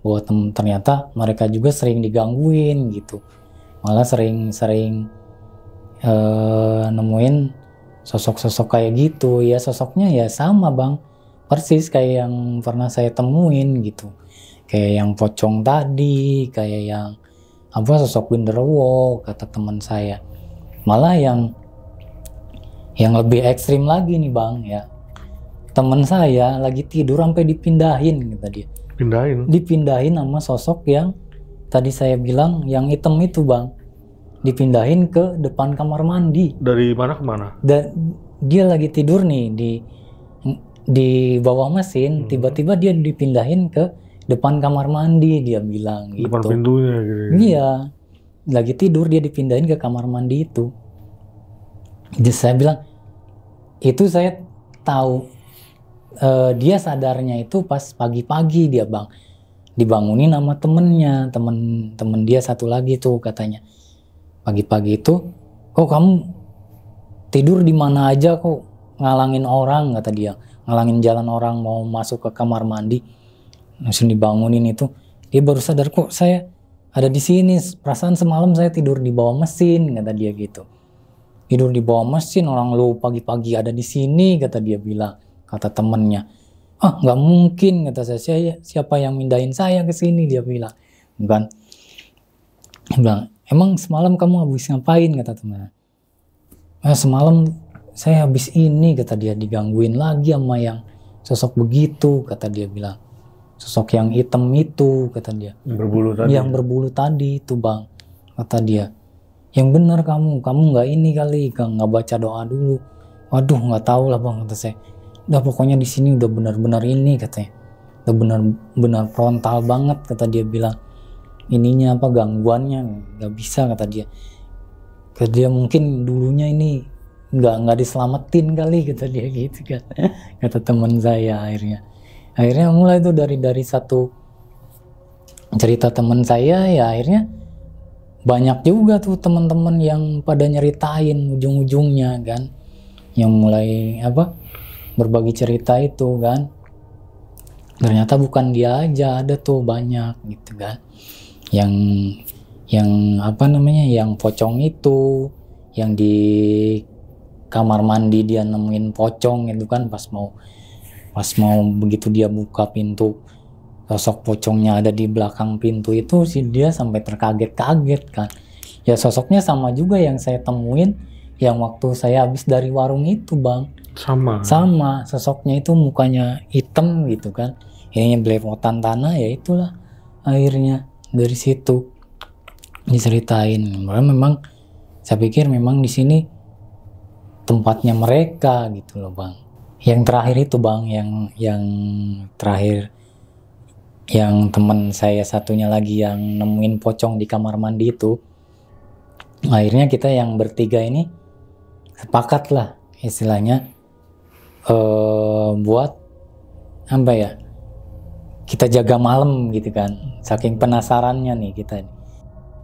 S1: bahwa ternyata mereka juga sering digangguin gitu, malah sering nemuin sosok-sosok kayak gitu ya. Sosoknya ya sama bang, persis kayak yang pernah saya temuin gitu, kayak yang pocong tadi, kayak yang sosok genderuwo kata teman saya. Malah yang lebih ekstrim lagi nih bang ya, teman saya lagi tidur sampai dipindahin, kata dia. Dipindahin sama sosok yang tadi saya bilang yang hitam itu bang, dipindahin ke depan kamar mandi.
S2: Dari mana ke mana?
S1: Dia lagi tidur nih di bawah mesin, tiba-tiba dia dipindahin ke depan kamar mandi, dia bilang gitu.
S2: Depan pintunya gitu.
S1: Iya, lagi tidur dia dipindahin ke kamar mandi itu. Jadi saya bilang, itu saya tahu dia sadarnya itu pas pagi-pagi dia bang, dibangunin sama temen dia satu lagi tuh, katanya pagi-pagi itu, kok kamu tidur di mana aja kok ngalangin orang, kata dia, ngalangin jalan orang mau masuk ke kamar mandi, langsung dibangunin itu. Dia baru sadar, kok saya ada di sini, perasaan semalam saya tidur di bawah mesin, kata dia gitu. Tidur di bawah mesin, orang lu pagi-pagi ada di sini, kata dia bilang, kata temennya. Ah, nggak mungkin, kata saya, siapa yang mindahin saya ke sini, dia bilang. Bukan. Dia bilang, emang semalam kamu habis ngapain, kata temannya. Semalam saya habis ini, kata dia, digangguin lagi sama yang sosok begitu, kata dia bilang. Sosok yang hitam itu, kata dia.
S2: Berbulu tadi.
S1: Yang berbulu tadi itu, Bang, kata dia. Yang benar kamu nggak ini kali, nggak baca doa dulu. Waduh, nggak tahu lah, Bang, kata saya. Udah pokoknya di sini udah benar-benar ini, katanya. Udah benar-benar frontal banget, kata dia bilang. Ininya apa, gangguannya nggak bisa, kata dia. Kata dia mungkin dulunya ini nggak diselamatin kali, kata dia gitu kan. Kata teman saya. Akhirnya mulai itu dari satu cerita teman saya, ya akhirnya banyak juga tuh teman-teman yang pada nyeritain ujung-ujungnya kan, yang mulai berbagi cerita itu kan. Ternyata bukan dia aja, ada tuh banyak gitu kan, yang yang pocong itu, yang di kamar mandi dia nemuin pocong itu kan, pas mau begitu dia buka pintu, sosok pocongnya ada di belakang pintu itu, sih dia sampai terkaget-kaget kan. Ya sosoknya sama juga yang saya temuin yang waktu saya habis dari warung itu, Bang. Sama sosoknya itu, mukanya hitam gitu kan, ini belepotan tanah, ya itulah akhirnya dari situ diceritain. Memang saya pikir memang di sini tempatnya mereka gitu loh, Bang. Yang terakhir itu, Bang, yang terakhir, yang teman saya satunya lagi yang nemuin pocong di kamar mandi itu, akhirnya kita yang bertiga ini sepakat lah istilahnya, buat kita jaga malam gitu kan, saking penasarannya nih kita.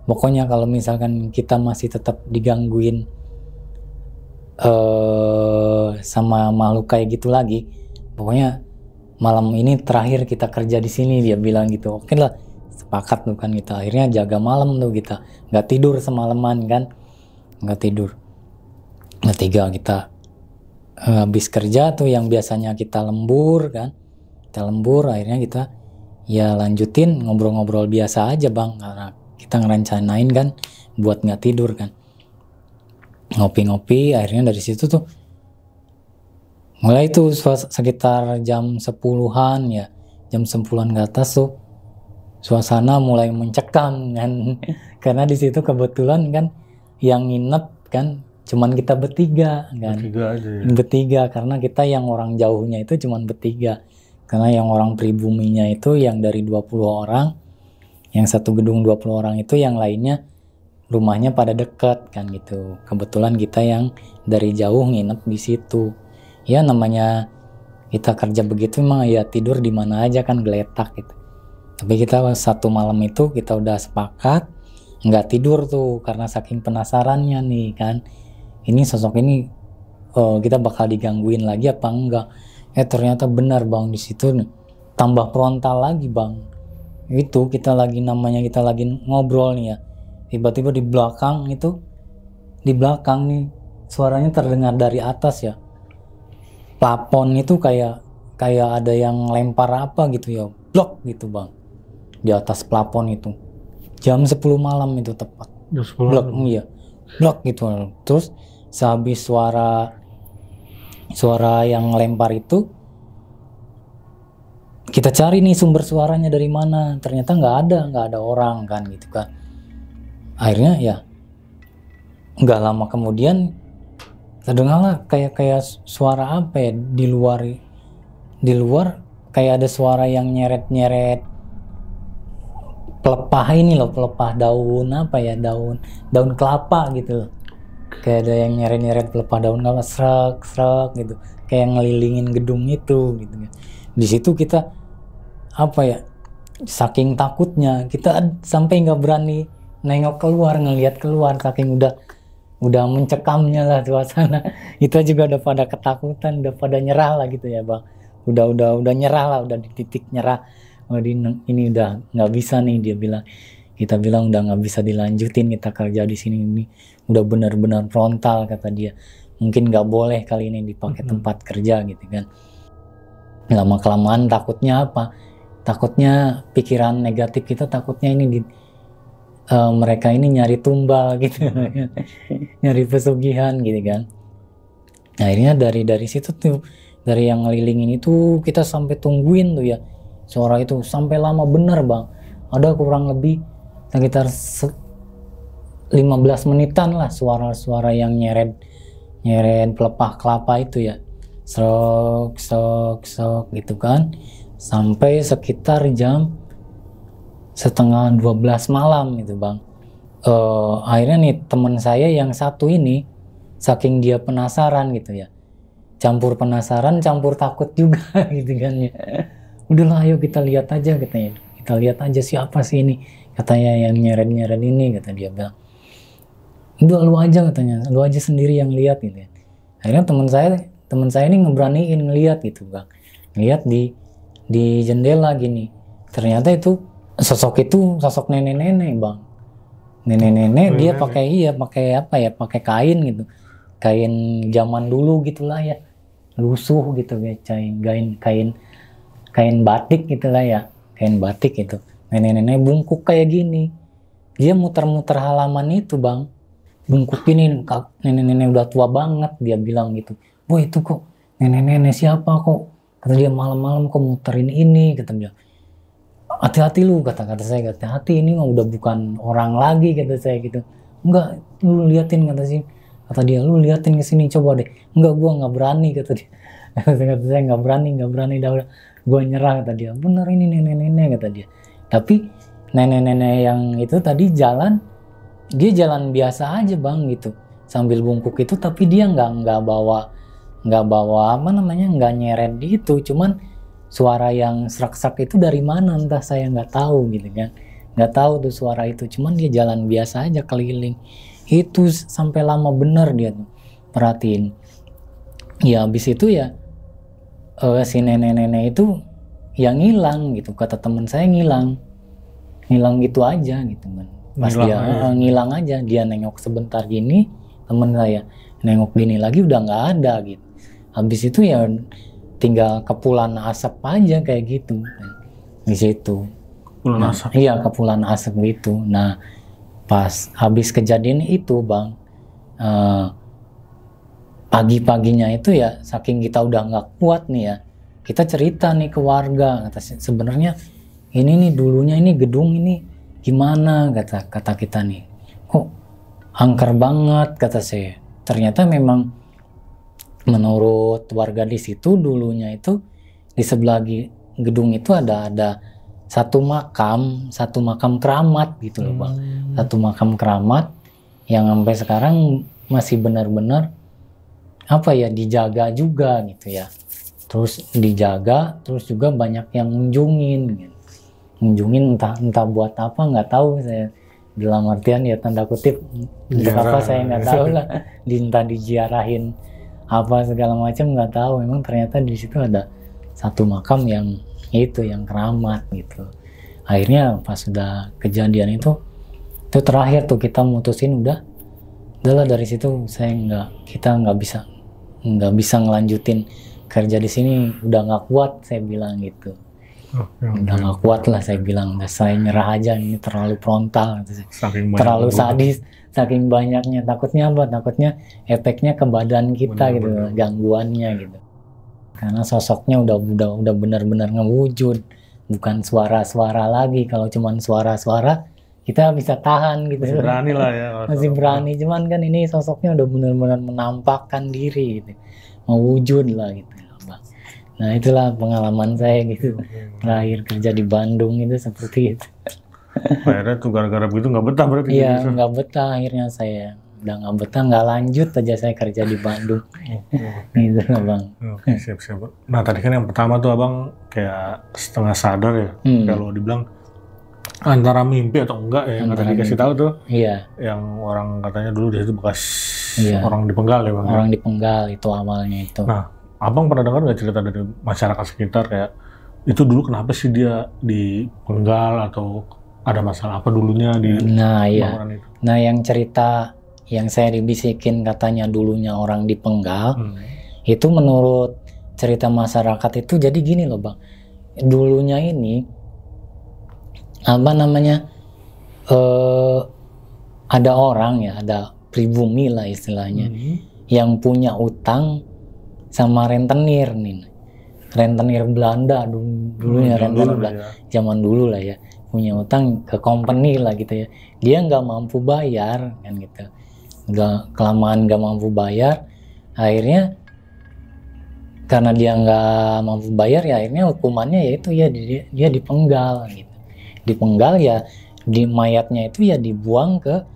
S1: Pokoknya kalau misalkan kita masih tetap digangguin sama makhluk kayak gitu lagi, pokoknya malam ini terakhir kita kerja di sini, dia bilang gitu. Oke lah, sepakat tuh kan kita. Akhirnya jaga malam tuh kita, nggak tidur semalaman kan, nggak tidur. Ketiga kita habis kerja tuh, yang biasanya kita lembur kan, akhirnya kita ya lanjutin ngobrol-ngobrol biasa aja, Bang, karena kita ngerencanain kan buat nggak tidur kan. Ngopi-ngopi, akhirnya dari situ tuh mulai tuh sekitar jam 10-an ya, jam 10-an ke atas tuh suasana mulai mencekam kan. Karena di situ kebetulan kan yang nginep kan cuman kita bertiga kan. Bertiga, karena kita yang orang jauhnya itu cuman bertiga. Karena yang orang pribuminya itu yang dari 20 orang, yang satu gedung 20 orang itu, yang lainnya rumahnya pada dekat kan gitu. Kebetulan kita yang dari jauh nginep di situ. Ya namanya kita kerja begitu emang ya tidur di mana aja kan, geletak gitu. Tapi kita satu malam itu kita udah sepakat nggak tidur tuh karena saking penasarannya nih kan. Ini sosok ini kita bakal digangguin lagi apa enggak? Ternyata benar, Bang, di situ nih tambah frontal lagi, Bang. Itu kita lagi ngobrol nih ya. Tiba-tiba di belakang nih suaranya terdengar dari atas ya. Plafon itu kayak ada yang lempar apa gitu ya, blok gitu, Bang, di atas plafon itu. Jam 10 malam itu tepat. Blok, iya, blok gitu. Terus sehabis suara yang lempar itu, kita cari nih sumber suaranya dari mana. Ternyata nggak ada orang kan gitu kan. Akhirnya ya nggak lama kemudian terdengarlah kayak suara apa ya di luar kayak ada suara yang nyeret pelepah daun daun kelapa gitu. Kayak ada yang nyeret pelepah daun kelapa, serak gitu, kayak ngelilingin gedung itu gitu. Di situ kita saking takutnya kita sampai nggak berani nengok keluar, ngelihat keluar, saking udah udah mencekamnya lah suasana. Kita juga udah pada ketakutan, udah pada nyerah lah gitu ya bang. Udah nyerah lah, udah di titik nyerah. Oh, ini udah nggak bisa nih, dia bilang. Kita bilang udah nggak bisa dilanjutin kita kerja di sini, ini udah benar-benar frontal kata dia. Mungkin nggak boleh kali ini dipakai tempat kerja gitu kan. Lama kelamaan takutnya apa? Takutnya pikiran negatif kita, takutnya ini mereka ini nyari tumbal gitu, nyari pesugihan gitu kan. Nah, akhirnya dari situ tuh, dari yang ngelilingin itu kita sampai tungguin tuh ya suara itu sampai lama bener bang. Ada kurang lebih sekitar 15 menitan lah suara-suara yang nyeret pelepah kelapa itu ya, sok gitu kan, sampai sekitar jam setengah 12 malam gitu bang. Akhirnya nih teman saya yang satu ini, saking dia penasaran gitu ya, campur penasaran campur takut juga gitu kan ya, udahlah ayo kita lihat aja katanya, kita lihat aja siapa sih ini katanya yang nyeret ini, kata dia bilang. Udah lu aja katanya, lu aja sendiri yang lihat gitu ya. Akhirnya teman saya ini ngeberaniin ngelihat gitu bang, ngelihat di jendela gini. Ternyata itu sosok nenek-nenek bang, nenek-nenek. Dia pakai apa ya, pakai kain gitu, kain zaman dulu gitulah ya, lusuh gitu ya, kain batik gitulah ya, kain batik gitu. Nenek-nenek bungkuk kayak gini, dia muter-muter halaman itu bang, bungkuk ini. Nenek-nenek udah tua banget, dia bilang gitu. Wah itu kok nenek-nenek siapa kok, kata dia, malam-malam kok muterin ini, kata dia. Hati-hati lu, kata saya, hati-hati, ini mah udah bukan orang lagi, kata saya gitu. Enggak, lu liatin, kata dia, lu liatin ke sini coba deh. Enggak, gua nggak berani, kata dia. Kata saya nggak berani, dah udah, gua nyerah, kata dia. Bener ini nenek-nenek, kata dia. Tapi nenek-nenek yang itu tadi dia jalan biasa aja bang gitu, sambil bungkuk itu, tapi dia nggak bawa apa namanya, nggak nyeret gitu, cuman suara yang serak-serak itu dari mana entah, saya nggak tahu gitu kan, nggak tahu tuh suara itu, cuman dia jalan biasa aja keliling itu sampai lama bener dia tuh perhatiin. Ya habis itu ya si nenek-nenek itu yang ngilang gitu, kata teman saya ngilang gitu aja gitu kan. Pas ngilang aja, dia nengok sebentar gini, temen saya nengok gini lagi udah nggak ada gitu. Habis itu ya tinggal kepulan asap aja kayak gitu di situ.
S2: Kepulan asap.
S1: Iya, kepulan asap gitu. Nah pas habis kejadian itu bang, pagi-paginya itu ya, saking kita udah nggak kuat nih ya, kita cerita nih ke warga, sebenarnya ini nih dulunya ini gedung ini gimana, kata kita nih, kok angker banget, kata saya. Ternyata memang menurut warga di situ dulunya itu di sebelah gedung itu ada satu makam keramat gitu loh bang, satu makam keramat yang sampai sekarang masih benar-benar apa ya, dijaga juga gitu ya. Terus dijaga, terus juga banyak yang ngunjungin gitu. Ngunjungin entah buat apa, nggak tahu saya, dalam artian ya tanda kutip untuk apa saya nggak tahu lah, entah diziarahin apa segala macam nggak tahu. Memang ternyata di situ ada satu makam yang itu yang keramat gitu. Akhirnya pas sudah kejadian itu terakhir tuh kita mutusin udahlah dari situ kita nggak bisa ngelanjutin kerja di sini, udah nggak kuat, saya bilang gitu. Udah nggak kuat lah, saya bilang, udah saya nyerah aja, ini terlalu frontal, terlalu sadis, saking banyaknya. Takutnya apa? Takutnya efeknya ke badan kita gitu, gangguannya gitu. Karena sosoknya udah benar-benar ngewujud, bukan suara-suara lagi. Kalau cuman suara-suara kita bisa tahan gitu.
S2: Masih berani lah ya.
S1: Masih berani, cuman kan ini sosoknya udah benar-benar menampakkan diri gitu, mewujud lah gitu. Nah itulah pengalaman saya gitu, terakhir kerja di Bandung itu seperti itu.
S2: Akhirnya tuh gara-gara begitu nggak betah berarti?
S1: Iya, nggak betah, akhirnya saya udah nggak betah, nggak lanjut aja saya kerja di Bandung. Gitu lah bang.
S2: Oke, siap. Nah tadi kan yang pertama tuh abang kayak setengah sadar ya, kalau dibilang Antara mimpi atau enggak ya, yang tadi dikasih tahu tuh,
S1: Iya,
S2: yang orang katanya dulu di situ bekas
S1: Iya.
S2: orang dipenggal ya bang.
S1: orang dipenggal itu awalnya itu.
S2: Nah, abang pernah dengar nggak cerita dari masyarakat sekitar kayak itu dulu kenapa sih dia dipenggal atau ada masalah apa dulunya di
S1: Nah, iya.
S2: bangunan itu?
S1: Nah, yang cerita yang saya dibisikin katanya dulunya orang dipenggal, itu menurut cerita masyarakat itu jadi gini loh bang. Dulunya ini apa namanya, ada orang ya, ada pribumi lah istilahnya, yang punya utang sama rentenir nih. Rentenir Belanda dulunya, rentenir Belanda, zaman dulu lah ya, punya utang ke company lah gitu ya. Dia nggak mampu bayar kan gitu, kelamaan nggak mampu bayar, akhirnya karena dia nggak mampu bayar ya akhirnya hukumannya yaitu ya dia dipenggal gitu. Dipenggal ya, di mayatnya itu ya dibuang ke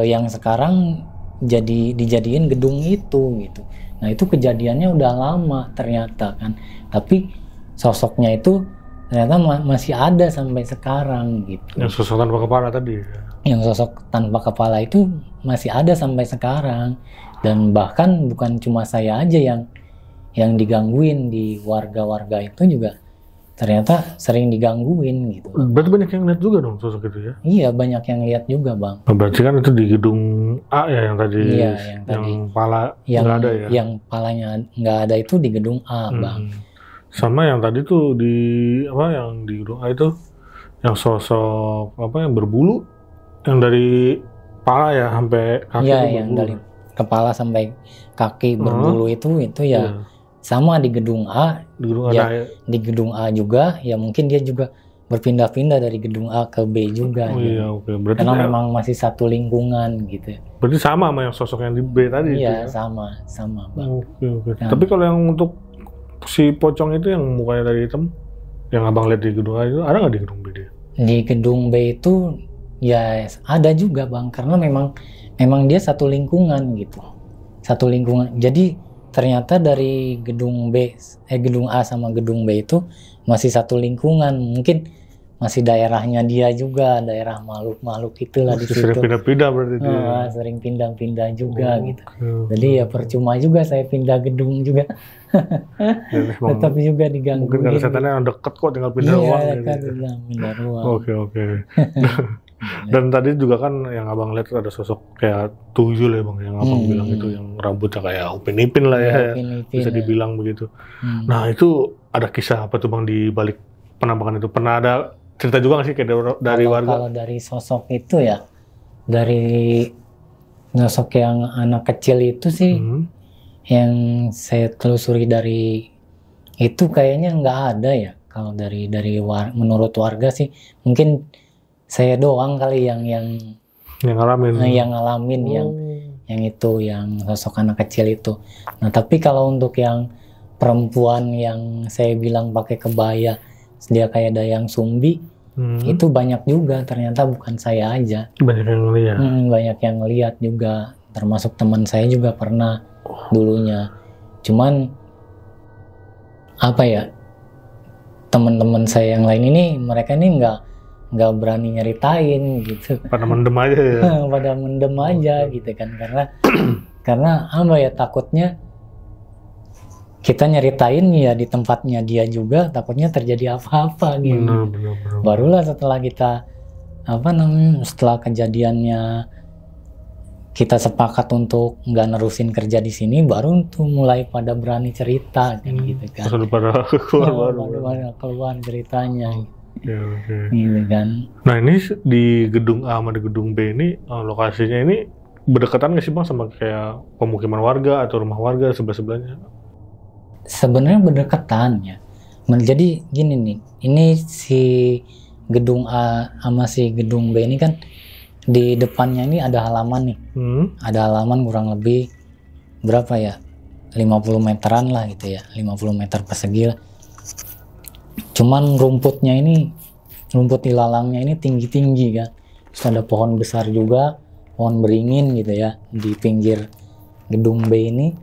S1: yang sekarang dijadiin gedung itu gitu. Nah itu kejadiannya udah lama ternyata kan, tapi sosoknya itu ternyata masih ada sampai sekarang gitu.
S2: Yang sosok tanpa kepala tadi.
S1: Yang sosok tanpa kepala itu masih ada sampai sekarang, dan bahkan bukan cuma saya aja yang digangguin, di warga-warga itu juga ternyata sering digangguin gitu.
S2: Berarti banyak yang lihat juga dong sosok itu ya?
S1: Iya, banyak yang lihat juga bang.
S2: Berarti kan itu di gedung A ya yang tadi,
S1: Iya,
S2: yang pala
S1: yang
S2: nggak ada ya?
S1: Yang palanya nggak ada itu di gedung A bang.
S2: Sama yang tadi tuh di apa yang di gedung A itu, yang sosok apa yang berbulu, yang dari pala ya sampai kaki
S1: Iya,
S2: itu
S1: yang
S2: berbulu.
S1: dari kepala sampai kaki berbulu itu ya. Sama di gedung A,
S2: Di gedung
S1: ya,
S2: A ya.
S1: di gedung A juga, ya mungkin dia juga berpindah-pindah dari gedung A ke B juga.
S2: Oh
S1: gitu.
S2: iya, oke. Berarti
S1: Karena memang masih satu lingkungan gitu.
S2: Berarti sama yang sosok yang di B tadi itu
S1: Iya,
S2: ya?
S1: sama bang.
S2: Oke.
S1: Nah.
S2: Tapi kalau yang untuk si pocong itu yang mukanya tadi hitam, yang abang lihat di gedung A itu, ada nggak di gedung B dia?
S1: Di gedung B itu ya ada juga bang, karena memang dia satu lingkungan gitu. Satu lingkungan. Jadi ternyata dari gedung A sama gedung B itu masih satu lingkungan, mungkin masih daerahnya dia juga, daerah makhluk itulah di situ.
S2: Sering pindah-pindah berarti dia.
S1: Sering pindah-pindah juga gitu. Jadi ya percuma juga saya pindah gedung juga. Tetap juga digangguin.
S2: Mungkin karena setannya deket kok, tinggal pindah ruang.
S1: Iya, dekat pindah ruang.
S2: Oke. Dan tadi juga kan yang abang lihat ada sosok kayak tuyul ya bang, yang abang bilang itu, yang rambutnya kayak Upin Ipin lah ya, bisa dibilang begitu. Nah itu ada kisah apa tuh bang di balik penampakan itu? Pernah ada cerita juga nggak sih kayak dari warga?
S1: Kalau dari sosok itu ya, dari sosok yang anak kecil itu sih, yang saya telusuri dari itu kayaknya nggak ada ya. Kalau dari menurut warga sih, mungkin saya doang kali yang
S2: ngalamin,
S1: yang itu, yang sosok anak kecil itu. Nah tapi kalau untuk yang perempuan yang saya bilang pakai kebaya, dia kayak dayang sumbi, itu banyak juga, ternyata bukan saya aja.
S2: Banyak yang ngeliat.
S1: Banyak yang ngeliat juga, termasuk teman saya juga pernah dulunya. Cuman apa ya, teman-teman saya yang lain ini, mereka ini nggak berani nyeritain gitu.
S2: Pada mendem aja ya.
S1: Pada mendem aja gitu kan, karena apa ya, takutnya kita nyeritain ya di tempatnya dia juga, takutnya terjadi apa-apa gitu.
S2: Benar.
S1: Barulah setelah kita setelah kejadiannya kita sepakat untuk nggak nerusin kerja di sini, baru tuh mulai pada berani cerita kan gitu kan.
S2: Baru pada
S1: keluar ceritanya.
S2: Oke.
S1: Gitu kan.
S2: Nah ini di gedung A sama di gedung B ini, lokasinya ini berdekatan nggak sih bang sama kayak pemukiman warga atau rumah warga sebelah-sebelahnya?
S1: Sebenarnya berdekatan ya. Jadi gini nih, ini si gedung A sama si gedung B ini kan di depannya ini ada halaman nih. Ada halaman kurang lebih berapa ya? 50 meteran lah gitu ya. 50 meter persegi lah. Cuman rumput ilalangnya ini tinggi-tinggi kan. Terus ada pohon besar juga, pohon beringin gitu ya, di pinggir gedung B ini.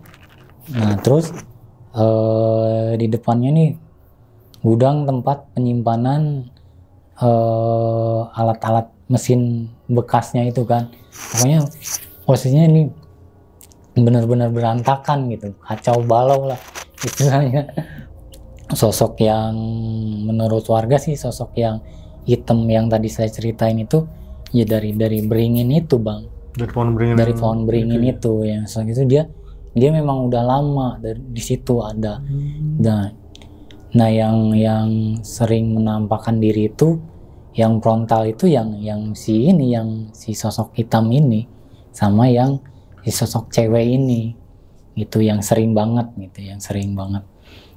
S1: Nah terus di depannya nih gudang tempat penyimpanan alat-alat mesin bekasnya itu kan. Pokoknya posisinya ini benar-benar berantakan gitu, kacau balau lah istilahnya. Sosok yang menurut warga sih sosok yang hitam yang tadi saya ceritain itu ya dari beringin itu bang, dari pohon beringin itu yang sosok itu dia memang udah lama di situ ada. Nah yang sering menampakkan diri itu yang frontal itu yang si sosok hitam ini sama yang si sosok cewek ini itu yang sering banget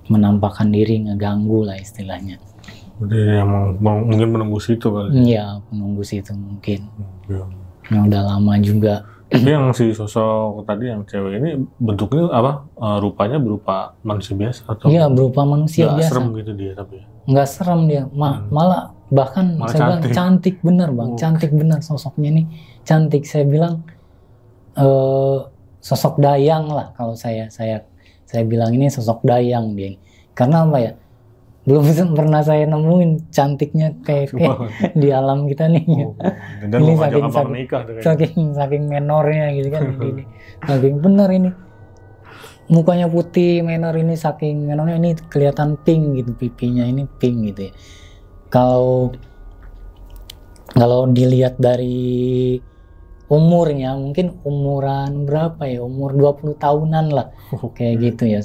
S1: menampakkan diri, ngeganggu lah istilahnya.
S2: Jadi emang mungkin penunggu situ kali.
S1: Iya, penunggu situ mungkin. Yang udah lama juga.
S2: Tapi yang si sosok tadi yang cewek ini bentuknya apa? Rupanya berupa manusia biasa atau?
S1: Iya, berupa manusia biasa.
S2: Nggak serem gitu dia tapi.
S1: Nggak serem dia, malah bahkan saya bilang cantik bener bang, cantik bener sosoknya nih, cantik. Saya bilang sosok dayang lah kalau saya bilang ini sosok dayang dia. Karena apa ya? Belum pernah saya nemuin cantiknya kayak di alam kita nih.
S2: Dan ini
S1: saking menornya gitu kan. Saking bener ini. Mukanya putih, menor ini saking menornya ini kelihatan pink gitu, pipinya ini pink gitu ya. Kalau dilihat dari umurnya mungkin umuran berapa ya, umur 20 tahunan lah kayak gitu ya,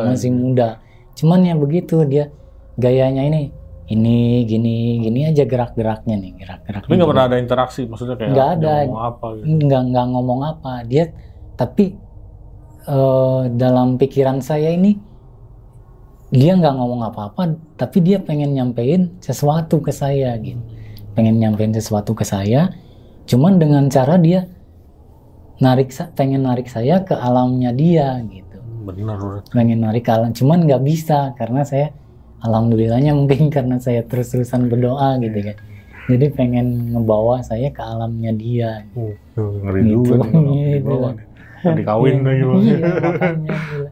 S1: masih muda. Cuman ya begitu dia gayanya ini gini aja gerak-geraknya nih, gerak-gerak.
S2: Tapi nggak pernah ada interaksi, maksudnya kayak
S1: nggak ada,
S2: ngomong apa gitu.
S1: nggak ngomong apa dia, tapi dalam pikiran saya ini dia nggak ngomong apa-apa, tapi dia pengen nyampein sesuatu ke saya gitu, cuman dengan cara dia pengen narik saya ke alamnya dia gitu.
S2: Benar.
S1: Pengen narik ke alam, cuman nggak bisa karena saya alhamdulillahnya mungkin karena saya terus-terusan berdoa gitu kan. Jadi pengen ngebawa saya ke alamnya dia.
S2: Ngeri juga nih. Dikawin lagi bang.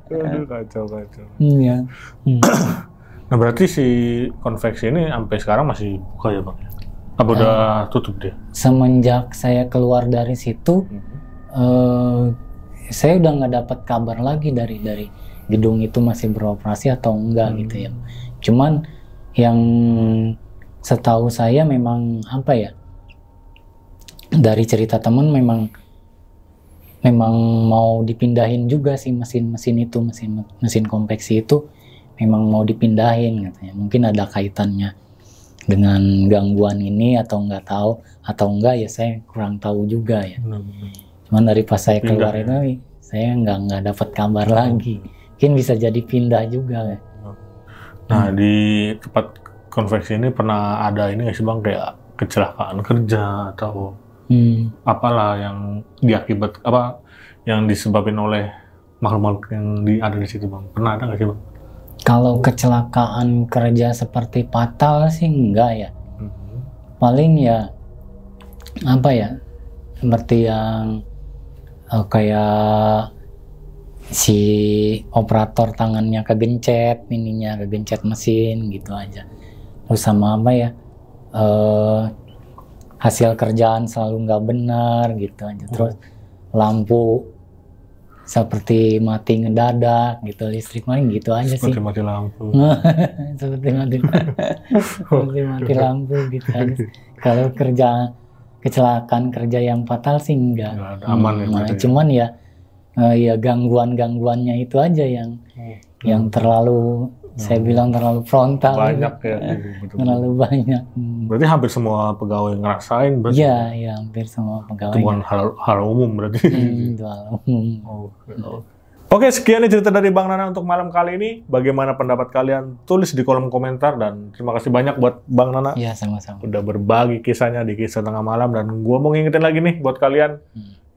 S2: Aduh kacau.
S1: Iya.
S2: Nah berarti si konveksi ini sampai sekarang masih buka ya bang? Apa udah tutup dia? Semenjak
S1: saya keluar dari situ, saya udah nggak dapat kabar lagi dari gedung itu masih beroperasi atau enggak gitu ya. Cuman yang setahu saya memang apa ya, dari cerita teman memang mau dipindahin juga sih mesin konveksi itu memang mau dipindahin katanya. Mungkin ada kaitannya dengan gangguan ini atau enggak ya, saya kurang tahu juga ya. Cuman dari pas saya keluar itu saya nggak dapat kabar lagi. Mungkin bisa jadi pindah juga ya.
S2: Nah di tempat konveksi ini pernah ada ini nggak sih bang, kayak kecelakaan kerja atau apalah yang yang disebabkan oleh makhluk-makhluk yang ada di situ bang? Pernah ada nggak sih bang?
S1: Kalau kecelakaan kerja seperti fatal sih enggak ya. Paling ya apa ya, seperti yang kayak si operator tangannya kegencet mesin gitu aja. Terus sama apa ya, hasil kerjaan selalu nggak benar gitu aja. Terus lampu seperti mati ngedadak gitu, listrik main gitu aja sih.
S2: Seperti mati lampu.
S1: Seperti mati lampu gitu aja. Kalau kecelakaan kerja yang fatal sih enggak.
S2: Aman ya.
S1: Cuman ya gangguannya itu aja yang terlalu saya bilang terlalu frontal.
S2: Banyak ya.
S1: Terlalu banyak.
S2: Berarti hampir semua pegawai ngerasain berarti?
S1: Iya, hampir semua pegawai.
S2: Itu bukan hal umum berarti?
S1: Itu hal umum.
S2: Oke, sekian cerita dari Bang Nana untuk malam kali ini. Bagaimana pendapat kalian? Tulis di kolom komentar, dan terima kasih banyak buat Bang Nana.
S1: Iya, sama-sama.
S2: Udah berbagi kisahnya di Kisah Tengah Malam, dan gua mau ngingetin lagi nih buat kalian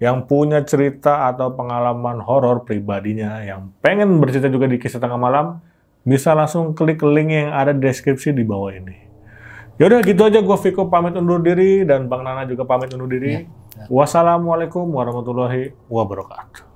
S2: yang punya cerita atau pengalaman horor pribadinya yang pengen bercerita juga di Kisah Tengah Malam, bisa langsung klik link yang ada di deskripsi di bawah ini. Yaudah gitu aja, gue Viko pamit undur diri dan Bang Nana juga pamit undur diri. Wassalamualaikum warahmatullahi wabarakatuh.